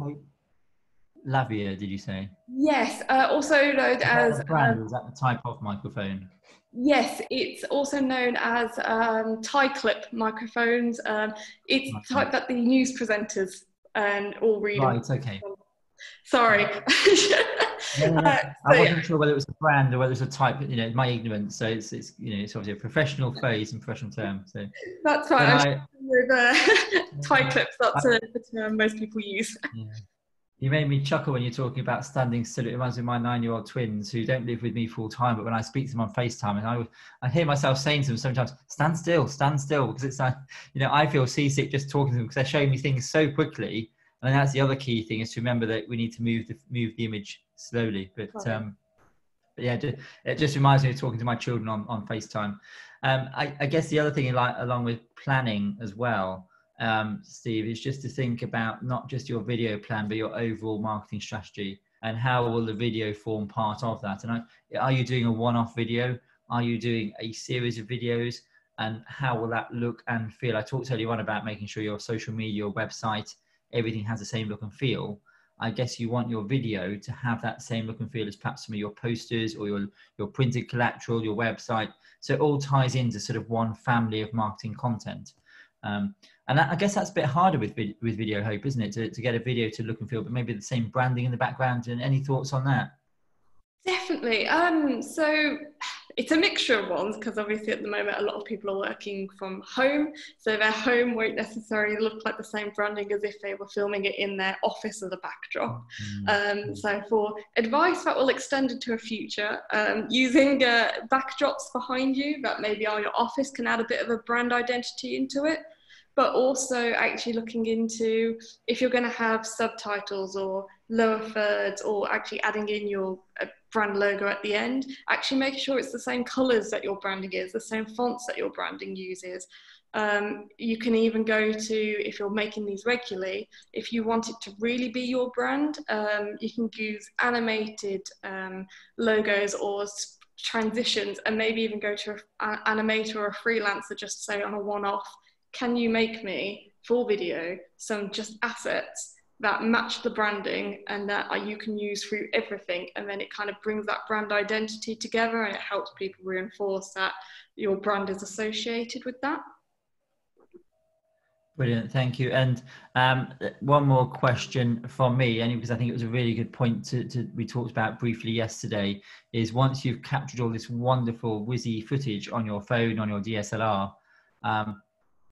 Lavalier, did you say? yes, also known Is that as the brand, or is that the type of microphone? yes, it's also known as tie clip microphones. It's the type that the news presenters all read. Right, okay. Sorry. No, no, no. I So, wasn't sure whether it was a brand or whether it was a type, my ignorance. So it's it's obviously a professional phrase and professional term. So that's when fine. I'm with tie clips. I That's the term most people use. yeah. You made me chuckle when you're talking about standing still. It reminds me of my 9-year-old twins who don't live with me full time, but when I speak to them on FaceTime, and I hear myself saying to them sometimes, stand still, because it's like, I feel seasick just talking to them because they're showing me things so quickly. And that's the other key thing, is to remember that we need to move the image slowly. But yeah, it just reminds me of talking to my children on FaceTime. I guess the other thing, along with planning as well, Steve, is just to think about not just your video plan, but your overall marketing strategy, and how will the video form part of that? And are you doing a one-off video? Are you doing a series of videos? And how will that look and feel? I talked earlier on about making sure your social media, your website, everything has the same look and feel. I guess you want your video to have that same look and feel as perhaps some of your posters or your printed collateral, your website. So it all ties into sort of one family of marketing content. And I guess that's a bit harder with Video Hope, isn't it? To get a video to look and feel, but maybe the same branding in the background. And any thoughts on that? Definitely. So it's a mixture of ones, because obviously at the moment a lot of people are working from home, so their home won't necessarily look like the same branding as if they were filming it in their office as a backdrop. So for advice that will extend into a future, using backdrops behind you that maybe are your office can add a bit of a brand identity into it. But also actually looking into, if you're going to have subtitles or lower thirds, or actually adding in your brand logo at the end, actually making sure it's the same colors that your branding is, the same fonts that your branding uses. You can even go to, if you're making these regularly, if you want it to really be your brand, you can use animated logos or transitions, and maybe even go to an animator or a freelancer just to say on a one-off, can you make me, for video, some just assets that match the branding and that you can use through everything? And then it kind of brings that brand identity together, and it helps people reinforce that your brand is associated with that. Brilliant, thank you. And one more question from me, only because I think it was a really good point we talked about briefly yesterday, is once you've captured all this wonderful whizzy footage on your phone, on your DSLR,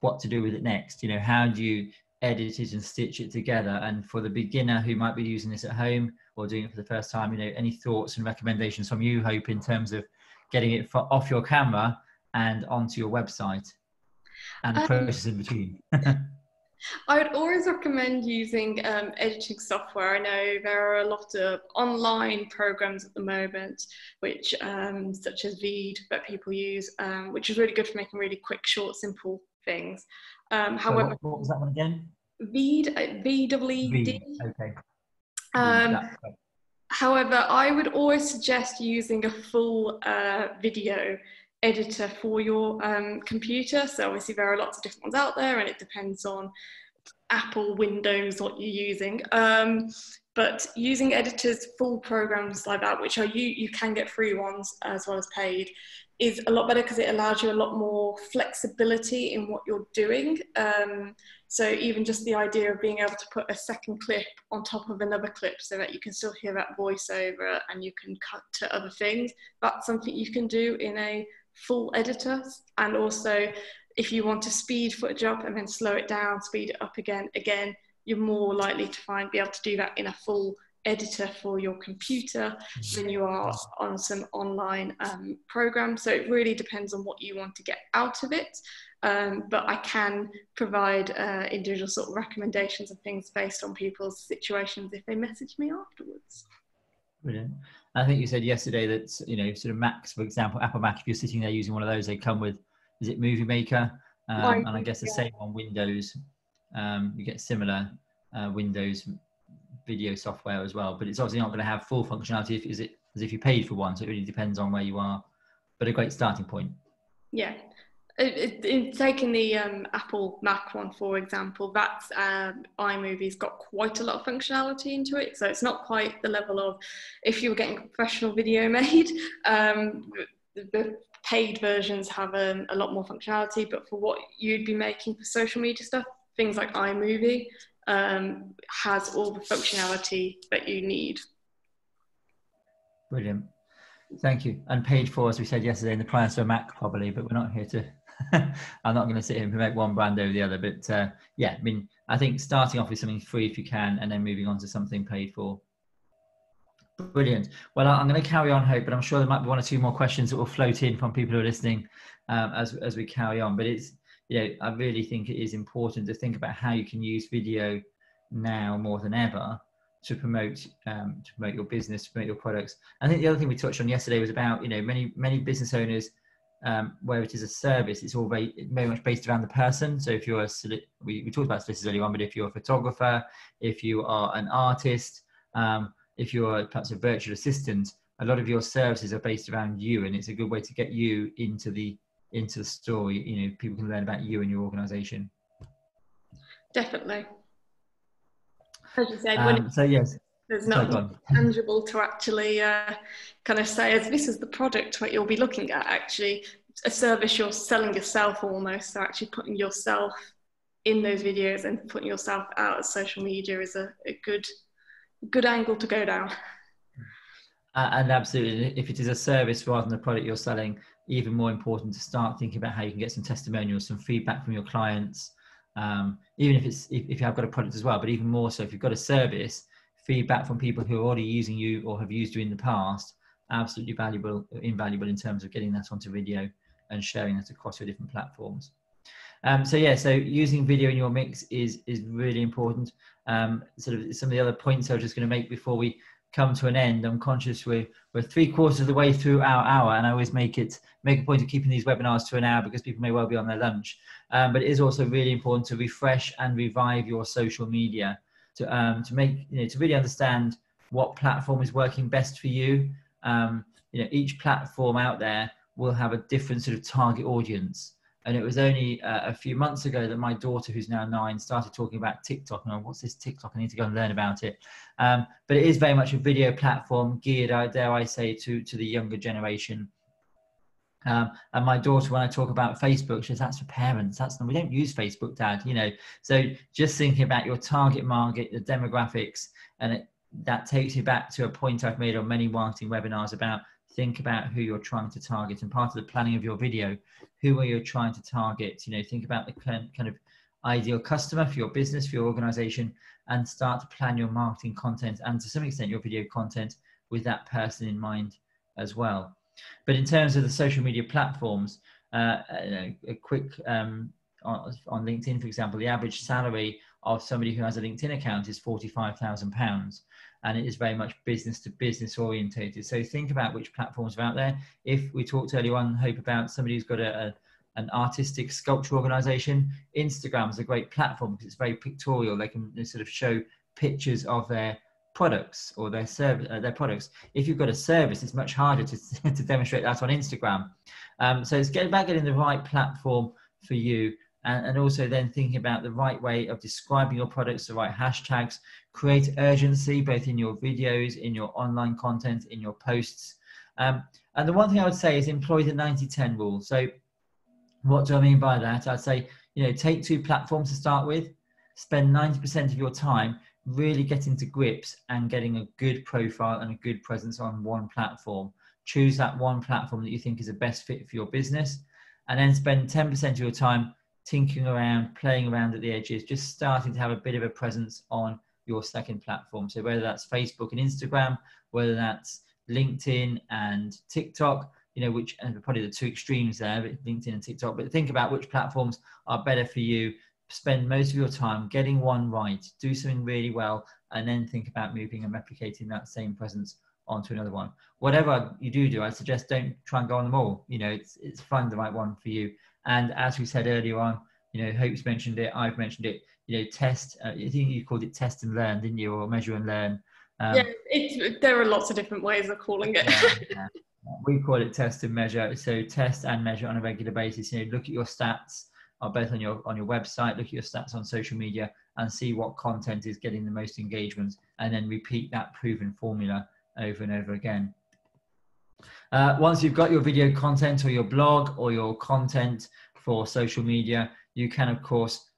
what to do with it next? How do you edit it and stitch it together? And for the beginner who might be using this at home or doing it for the first time, any thoughts and recommendations from you, Hope, in terms of getting it off your camera and onto your website and the process in between? I would always recommend using editing software. I know there are a lot of online programs at the moment, which such as Veed, that people use, which is really good for making really quick, short, simple things. However, what was that one again? Veed, V-E-E-D. Okay. However, I would always suggest using a full video editor for your computer. So obviously there are lots of different ones out there, and it depends on Apple, Windows, what you're using. But using editors, full programs like that, which are you can get free ones as well as paid, is a lot better because it allows you a lot more flexibility in what you're doing. So even just the idea of being able to put a second clip on top of another clip so that you can still hear that voiceover and you can cut to other things, that's something you can do in a full editor. And also, if you want to speed footage up and then slow it down, speed it up again, you're more likely to be able to do that in a full editor for your computer than you are on some online program. So it really depends on what you want to get out of it. But I can provide individual sort of recommendations and things based on people's situations if they message me afterwards. Brilliant. I think you said yesterday that, sort of Macs, for example, Apple Mac, if you're sitting there using one of those, they come with, is it Movie Maker? And I guess the same on Windows. You get similar Windows video software as well, but it's obviously not going to have full functionality as if you paid for one. So it really depends on where you are, but a great starting point. Yeah. In taking the Apple Mac one, for example, that's iMovie's got quite a lot of functionality into it. So it's not quite the level of if you were getting a professional video made. The paid versions have a lot more functionality, but for what you'd be making for social media stuff, things like iMovie has all the functionality that you need. Brilliant. Thank you. And paid for, as we said yesterday, in the price of a Mac probably, but we're not here to, I'm not going to sit here and promote one brand over the other, but yeah, I mean, I think starting off with something free if you can, and then moving on to something paid for. Brilliant. Well, I'm going to carry on, Hope, but I'm sure there might be one or two more questions that will float in from people who are listening as we carry on. But it's, you know, I really think it is important to think about how you can use video now more than ever to promote your business, to promote your products. I think the other thing we touched on yesterday was about, you know, many business owners where it is a service, it's all very much based around the person. So if you're we talked about this earlier on, but if you're a photographer, if you are an artist, if you're perhaps a virtual assistant, a lot of your services are based around you, and it's a good way to get you into the story. You know, people can learn about you and your organization. Definitely. As you said, so yes, there's nothing tangible to actually kind of say as this is the product what you'll be looking at. Actually, a service you're selling yourself almost. So actually putting yourself in those videos and putting yourself out as social media is a good angle to go down. And absolutely, if it is a service rather than a product you're selling, even more important to start thinking about how you can get some testimonials, some feedback from your clients, even if you have got a product as well, but even more so if you've got a service, feedback from people who are already using you or have used you in the past, absolutely invaluable in terms of getting that onto video and sharing that across your different platforms. So using video in your mix is really important. Sort of some of the other points I was just going to make before we come to an end. I'm conscious we're 3/4 of the way through our hour, and I always make a point of keeping these webinars to an hour because people may well be on their lunch. But it is also really important to refresh and revive your social media to make, you know, to really understand what platform is working best for you. You know, each platform out there will have a different sort of target audience. And it was only a few months ago that my daughter, who's now 9, started talking about TikTok. And what's this TikTok? I need to go and learn about it. But it is very much a video platform geared, dare I say, to the younger generation. And my daughter, when I talk about Facebook, she says, that's for parents. We don't use Facebook, Dad. You know, so just thinking about your target market, the demographics, and that takes you back to a point I've made on many marketing webinars about think about who you're trying to target, and part of the planning of your video, who are you trying to target? You know, think about the kind of ideal customer for your business, for your organization, and start to plan your marketing content and to some extent your video content with that person in mind as well. But in terms of the social media platforms, a quick on LinkedIn, for example, the average salary of somebody who has a LinkedIn account is £45,000. And it is very much business to business orientated. So think about which platforms are out there. If we talked earlier on, Hope, about somebody who's got an artistic sculpture organization, Instagram is a great platform because it's very pictorial. They can sort of show pictures of their products or their products. If you've got a service, it's much harder to demonstrate that on Instagram. So it's about getting the right platform for you. And also then thinking about the right way of describing your products, the right hashtags, create urgency, both in your videos, in your online content, in your posts. And the one thing I would say is employ the 90-10 rule. So what do I mean by that? I'd say, you know, take 2 platforms to start with, spend 90% of your time really getting to grips and getting a good profile and a good presence on one platform. Choose that one platform that you think is the best fit for your business, and then spend 10% of your time tinkering around, playing around at the edges, just starting to have a bit of a presence on your second platform. So whether that's Facebook and Instagram, whether that's LinkedIn and TikTok, you know, which are probably the 2 extremes there, LinkedIn and TikTok, but think about which platforms are better for you. Spend most of your time getting one right, do something really well, and then think about moving and replicating that same presence onto another one. Whatever you do, I suggest don't try and go on them all. You know, it's find the right one for you. And as we said earlier on, you know, Hope's mentioned it, I've mentioned it, test. I think you called it test and learn, didn't you, or measure and learn? Yeah, there are lots of different ways of calling it. Yeah. We call it test and measure. So test and measure on a regular basis. Look at your stats, both on your website. Look at your stats on social media and see what content is getting the most engagement, and then repeat that proven formula over and over again. Once you've got your video content or your blog or your content for social media, you can, of course,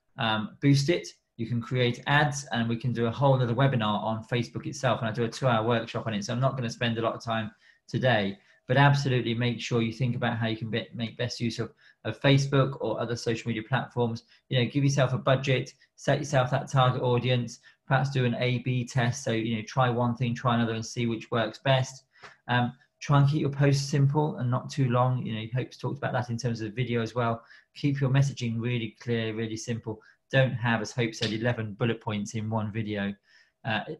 boost it. You can create ads, and we can do a whole other webinar on Facebook itself. And I do a 2-hour workshop on it. So I'm not going to spend a lot of time today, but absolutely make sure you think about how you can make best use of Facebook or other social media platforms. Give yourself a budget, set yourself that target audience, perhaps do an A/B test. So, try one thing, try another, and see which works best. Try and keep your posts simple and not too long. Hope's talked about that in terms of video as well. Keep your messaging really clear, really simple. Don't have, as Hope said, 11 bullet points in one video.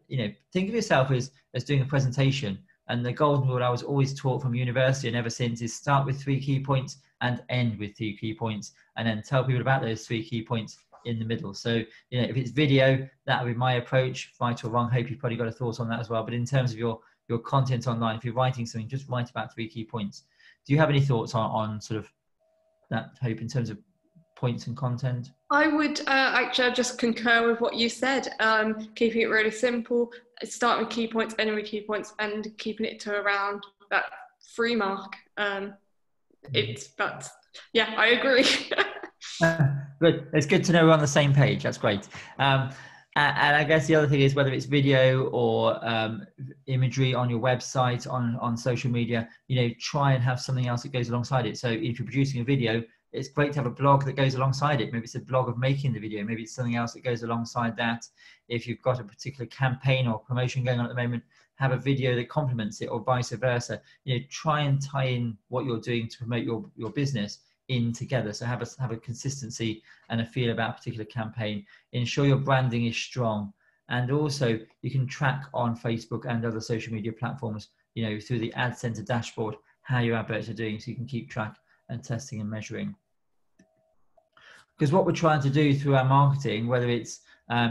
Think of yourself as doing a presentation. And the golden rule I was always taught from university and ever since is start with 3 key points and end with 3 key points, and then tell people about those 3 key points in the middle. So, if it's video, that would be my approach. Right or wrong, Hope you've probably got a thought on that as well. But in terms of your content online, if you're writing something, just write about 3 key points. Do you have any thoughts on sort of that, Hope, in terms of points and content? I would actually just concur with what you said. Keeping it really simple, start with key points, end with key points, and keeping it to around that 3 mark. I agree. Good. It's good to know we're on the same page. That's great. And I guess the other thing is, whether it's video or imagery on your website, on social media, try and have something else that goes alongside it. So if you're producing a video, it's great to have a blog that goes alongside it. Maybe it's a blog of making the video. Maybe it's something else that goes alongside that. If you've got a particular campaign or promotion going on at the moment, have a video that complements it, or vice versa. Try and tie in what you're doing to promote your business in together. So have a consistency and a feel about a particular campaign. Ensure your branding is strong. And also you can track on Facebook and other social media platforms, through the Ad Center dashboard, how your adverts are doing, so you can keep track and testing and measuring. Because what we're trying to do through our marketing, whether it's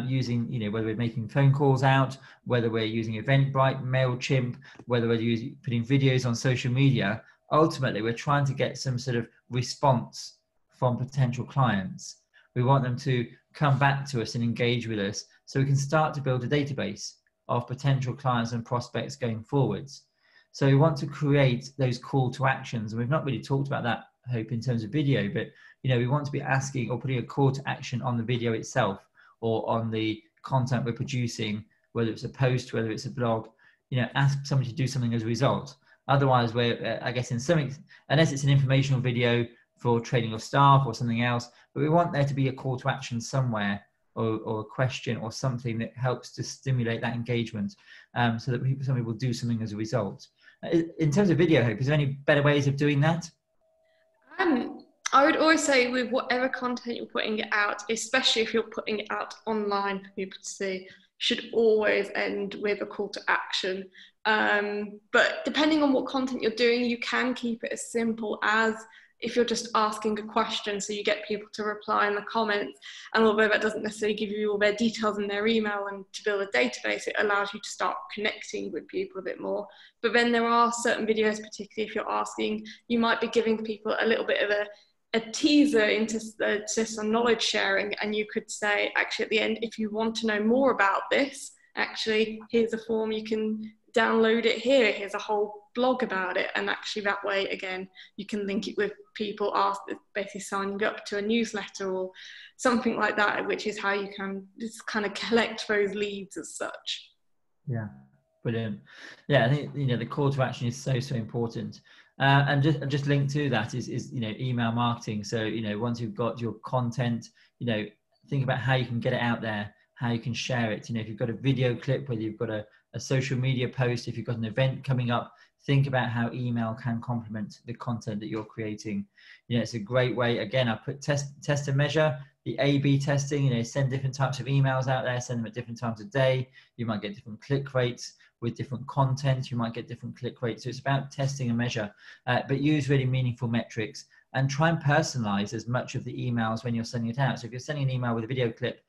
using, whether we're making phone calls out, whether we're using Eventbrite, MailChimp, whether we're putting videos on social media, ultimately we're trying to get some sort of response from potential clients. We want them to come back to us and engage with us, so we can start to build a database of potential clients and prospects going forwards. So we want to create those call to actions, and we've not really talked about that, Hope, in terms of video, but we want to be asking or putting a call to action on the video itself, or on the content we're producing, whether it's a post, whether it's a blog. Ask somebody to do something as a result. Otherwise, we're, I guess, in something, unless it's an informational video for training your staff or something else, but we want there to be a call to action somewhere, or a question or something that helps to stimulate that engagement, so that some people do something as a result. In terms of video, Hope, is there any better ways of doing that? I would always say, with whatever content you're putting it out, especially if you're putting it out online for people to see, should always end with a call to action. But depending on what content you're doing, you can keep it as simple as, if you're just asking a question, so you get people to reply in the comments, and although that doesn't necessarily give you all their details in their email and to build a database, it allows you to start connecting with people a bit more. But then there are certain videos, particularly if you're asking, you might be giving people a little bit of a teaser into some knowledge sharing, and you could say, actually at the end, if you want to know more about this, actually here's a form, you can download it here, here's a whole blog about it. And actually that way, again, you can link it with people basically signing up to a newsletter or something like that, which is how you can just kind of collect those leads as such. Yeah, brilliant. Yeah, I think the call to action is so important. And just linked to that is email marketing. So once you've got your content, think about how you can get it out there, how you can share it. If you've got a video clip, whether you've got a social media post, if you've got an event coming up, think about how email can complement the content that you're creating. It's a great way. Again, I put test and measure, the A/B testing. Send different types of emails out there, send them at different times of day. You might get different click rates with different content. You might get different click rates. So it's about testing and measure, but use really meaningful metrics, and try and personalize as much of the emails when you're sending it out. So if you're sending an email with a video clip,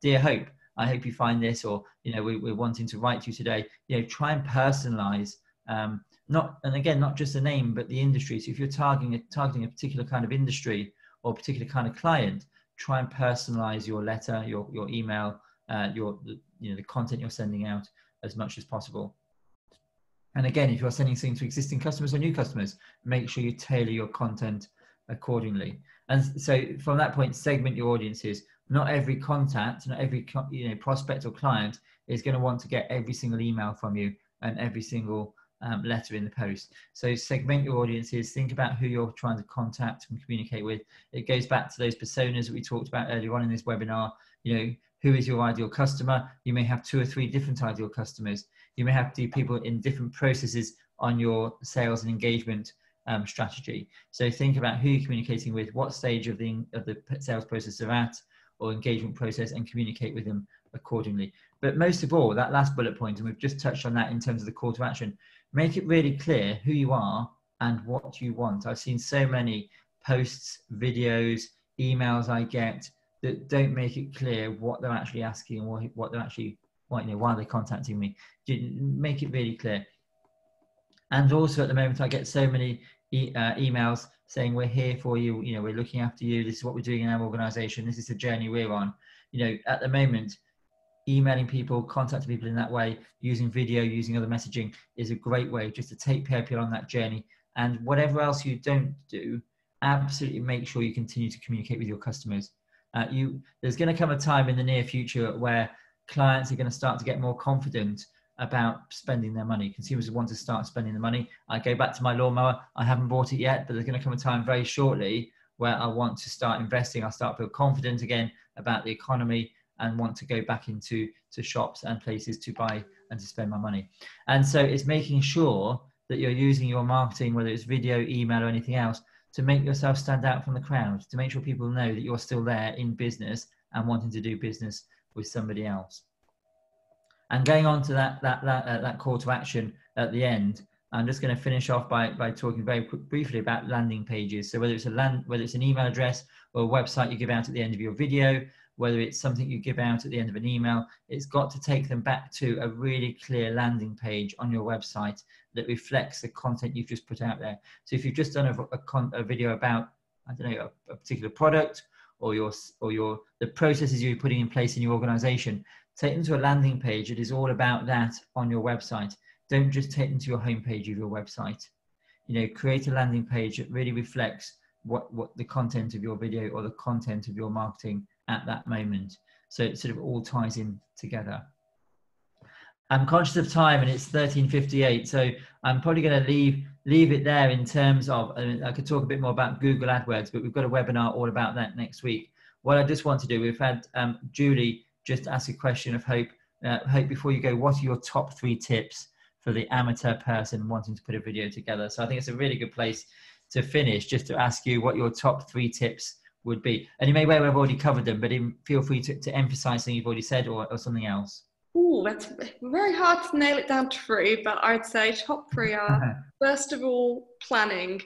dear Hope, I hope you find this, or, we're wanting to write to you today. Try and personalize, not just the name, but the industry. So if you're targeting a particular kind of industry or a particular kind of client, try and personalize your letter, your email, the content you're sending out as much as possible. And again, if you're sending things to existing customers or new customers, make sure you tailor your content accordingly. And so from that point, segment your audiences. Not every contact, not every prospect or client is going to want to get every single email from you and every single letter in the post. So segment your audiences, think about who you're trying to contact and communicate with. It goes back to those personas that we talked about earlier on in this webinar. Who is your ideal customer? You may have 2 or 3 different ideal customers. You may have to do people in different processes on your sales and engagement strategy. So think about who you're communicating with, what stage of the sales process they're at, or engagement process, and communicate with them accordingly. But most of all, that last bullet point, and we've just touched on that in terms of the call to action, make it really clear who you are and what you want. I've seen so many posts, videos, emails I get that don't make it clear what they're actually asking and what they're actually, why they're contacting me. Make it really clear. And also at the moment, I get so many emails saying, we're here for you, we're looking after you, this is what we're doing in our organization, this is the journey we're on. At the moment, emailing people, contacting people in that way, using video, using other messaging is a great way just to take people on that journey. And whatever else you don't do, absolutely make sure you continue to communicate with your customers. There's going to come a time in the near future where clients are going to start to get more confident about spending their money. Consumers want to start spending the money. I go back to my lawnmower. I haven't bought it yet, but there's going to come a time very shortly where I want to start investing. I start to feel confident again about the economy and want to go back into shops and places to buy and to spend my money. And so it's making sure that you're using your marketing, whether it's video, email, or anything else, to make yourself stand out from the crowd, to make sure people know that you're still there in business and wanting to do business with somebody else. And going on to that call to action at the end, I'm just going to finish off by talking very briefly about landing pages. So whether it's an email address or a website you give out at the end of your video, whether it's something you give out at the end of an email, it's got to take them back to a really clear landing page on your website that reflects the content you've just put out there. So if you've just done a video about, I don't know, a particular product or the processes you're putting in place in your organization, take them to a landing page that is all about that on your website. Don't just take them to your homepage of your website. Create a landing page that really reflects what the content of your video or the content of your marketing at that moment. So it sort of all ties in together. I'm conscious of time and it's 13:58, so I'm probably going to leave it there in terms of, I could talk a bit more about Google AdWords, but we've got a webinar all about that next week. What I just want to do, we've had Julie just ask a question of Hope. Hope, before you go, what are your top 3 tips for the amateur person wanting to put a video together? So I think it's a really good place to finish, just to ask you what your top 3 tips would be. And you may well have already covered them, but feel free to emphasize something you've already said or something else. Oh, that's very hard to nail it down to 3, but I'd say top 3 are, first of all, planning.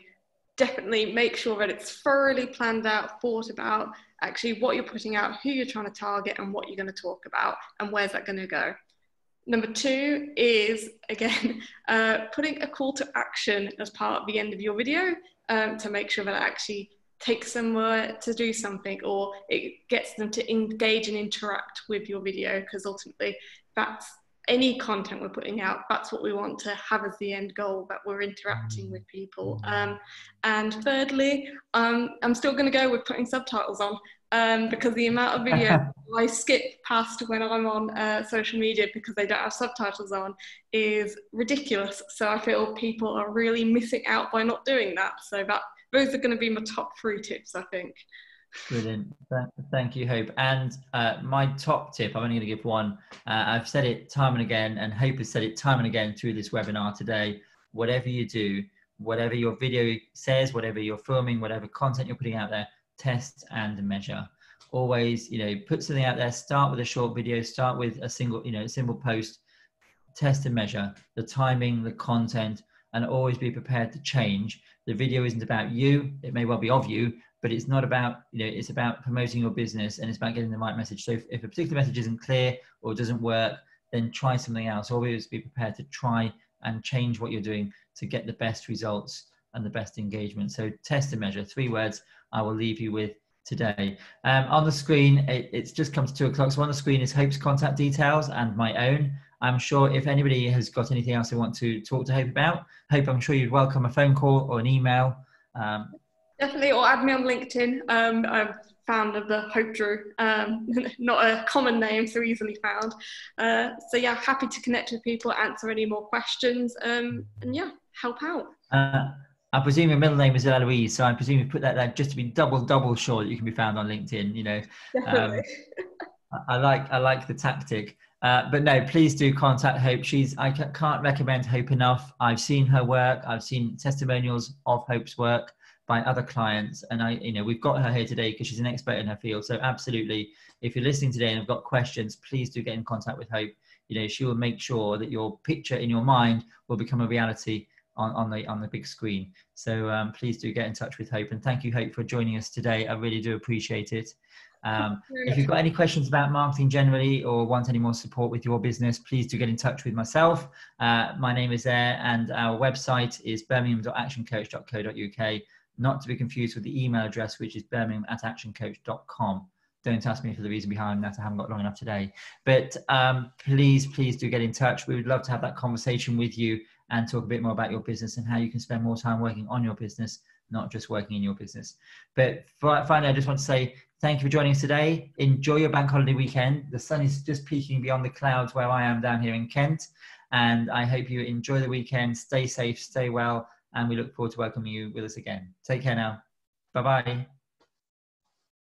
Definitely make sure that it's thoroughly planned out, thought about, actually what you're putting out, who you're trying to target, and what you're going to talk about, and where's that going to go. Number 2 is, again, putting a call to action as part of the end of your video to make sure that it actually takes them to do something, or it gets them to engage and interact with your video, because ultimately that's any content we're putting out, that's what we want to have as the end goal, that we're interacting with people. And thirdly, I'm still going to go with putting subtitles on, because the amount of video I skip past when I'm on social media because they don't have subtitles on is ridiculous. So I feel people are really missing out by not doing that. So those are going to be my top 3 tips, I think. Brilliant. Thank you, Hope. And my top tip, I'm only going to give one. I've said it time and again, and Hope has said it time and again through this webinar today. Whatever you do, whatever your video says, whatever you're filming, whatever content you're putting out there, test and measure. Always, put something out there, start with a short video, start with a simple post, test and measure the timing, the content, and always be prepared to change. The video isn't about you. It may well be of you, but it's not about, it's about promoting your business, and it's about getting the right message. So if a particular message isn't clear or doesn't work, then try something else. Always be prepared to try and change what you're doing to get the best results and the best engagement. So test and measure, 3 words I will leave you with today. On the screen, it's just come to 2 o'clock. So on the screen is Hope's contact details and my own. I'm sure if anybody has got anything else they want to talk to Hope about, Hope, I'm sure you'd welcome a phone call or an email. Definitely, or add me on LinkedIn. I'm fan of the Hope Drew, not a common name, so easily found. So yeah, happy to connect with people, answer any more questions, and yeah, help out. I presume your middle name is Eloise, so I presume you put that there just to be double sure that you can be found on LinkedIn. Definitely. I like the tactic. But no, please do contact Hope. I can't recommend Hope enough. I've seen her work. I've seen testimonials of Hope's work by other clients, and we've got her here today because she's an expert in her field. So absolutely, if you're listening today and have got questions, please do get in contact with Hope. She will make sure that your picture in your mind will become a reality on the big screen. So please do get in touch with Hope, and thank you, Hope, for joining us today. I really do appreciate it. If you've got any questions about marketing generally or want any more support with your business, please do get in touch with myself. My name is there, and our website is birmingham.actioncoach.co.uk, not to be confused with the email address, which is birmingham@actioncoach.com. Don't ask me for the reason behind that. I haven't got long enough today. But please do get in touch. We would love to have that conversation with you and talk a bit more about your business and how you can spend more time working on your business, not just working in your business. But finally, I just want to say thank you for joining us today. Enjoy your bank holiday weekend. The sun is just peeking beyond the clouds where I am down here in Kent. And I hope you enjoy the weekend. Stay safe, stay well. And we look forward to welcoming you with us again. Take care now. Bye-bye.